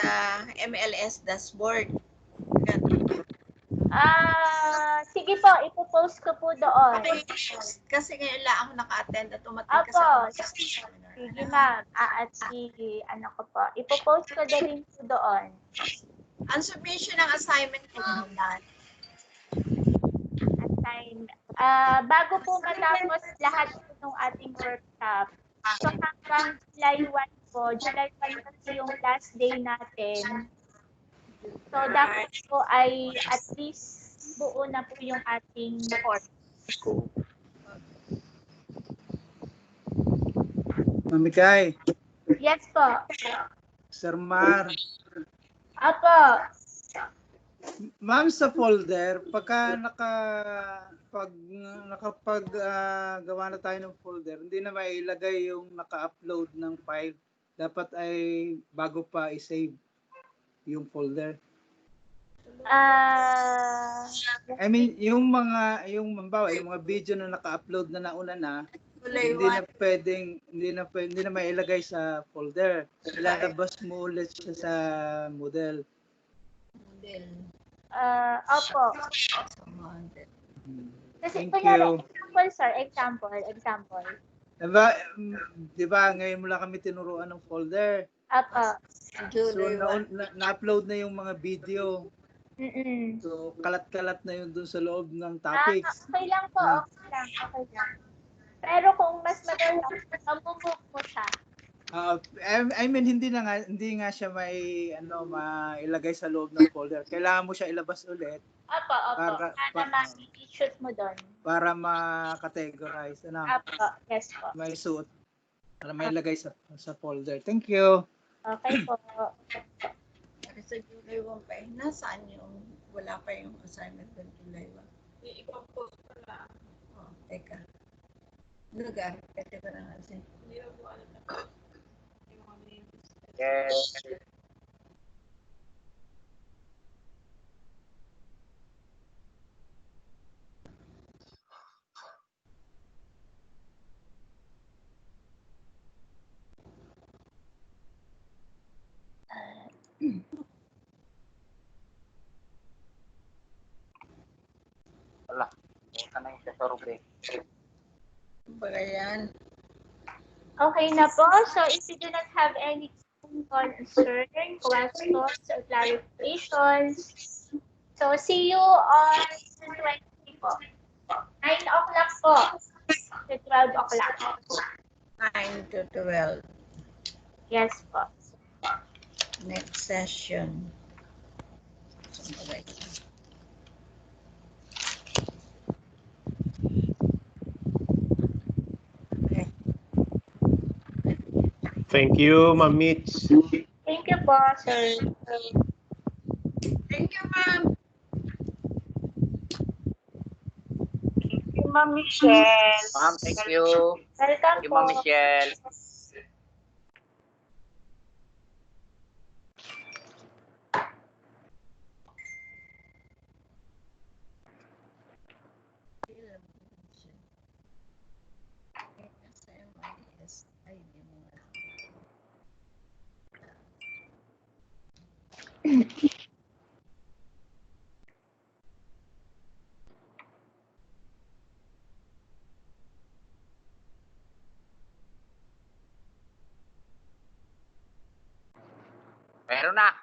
MLS dashboard. Sige po, ipopost ko po doon. Kasi ngayon lang ako naka-attend at umating kasi Opo. ako. Sige ma'am. Ano ko po. Ipopost ko na rin po doon. Ang submission ng assignment ko naman. Bago po matapos lahat po ng ating workshop, so hanggang July 1 po, July 1 kasi yung last day natin, So, dapat po ay at least buo na po yung ating course. Mamikay, Yes po. Sir Mar, Apo. ma'am sa folder, pag gawa na tayo ng folder, hindi na mailagay yung naka-upload ng file. Dapat ay bago pa i-save yung folder. I mean, yung mga video na naka-upload na nauna na, hindi na mailagay sa folder. Ilalabas mo ulit siya sa Moodle. Opo. Kasi Thank kunyari, you. example, sir. Example. Diba, ngayon mo lang kami tinuruan ng folder. Opo. So, na-upload na yung mga video. Mm-mm. So, kalat-kalat na yun dun sa loob ng topics. Okay lang po. Okay lang. Pero kung mas maganda, mamumove mo siya. I mean, hindi nga siya mailagay sa loob ng folder. Kailangan mo siya ilabas ulit. Opo. Para ma-shoot mo doon. Para ma-categorize. Opo. Yes po. May suot. Para mailagay sa folder. Thank you. Okay po. Sa July 1 pa, nasaan yung, wala pa yung assignment ng July 1? Ipapost ko lang. Teka. Lugar, pwede ko na kasi. Hindi na po alam na. Yes. Wala. Ito na yung sa rubric. Baga yan. Okay na po. So, if you do not have any concern, questions, or clarifications, so see you on 20 po. 9 o'clock po to 12 o'clock. 9 to 12. Yes po. Next session. Thank you, Ma'am Mitch. Thank you po, sir. Thank you, ma'am. Thank you, Ma'am Michelle. Ma'am, thank you. Welcome Thank you, Ma'am po. Michelle. Meron na.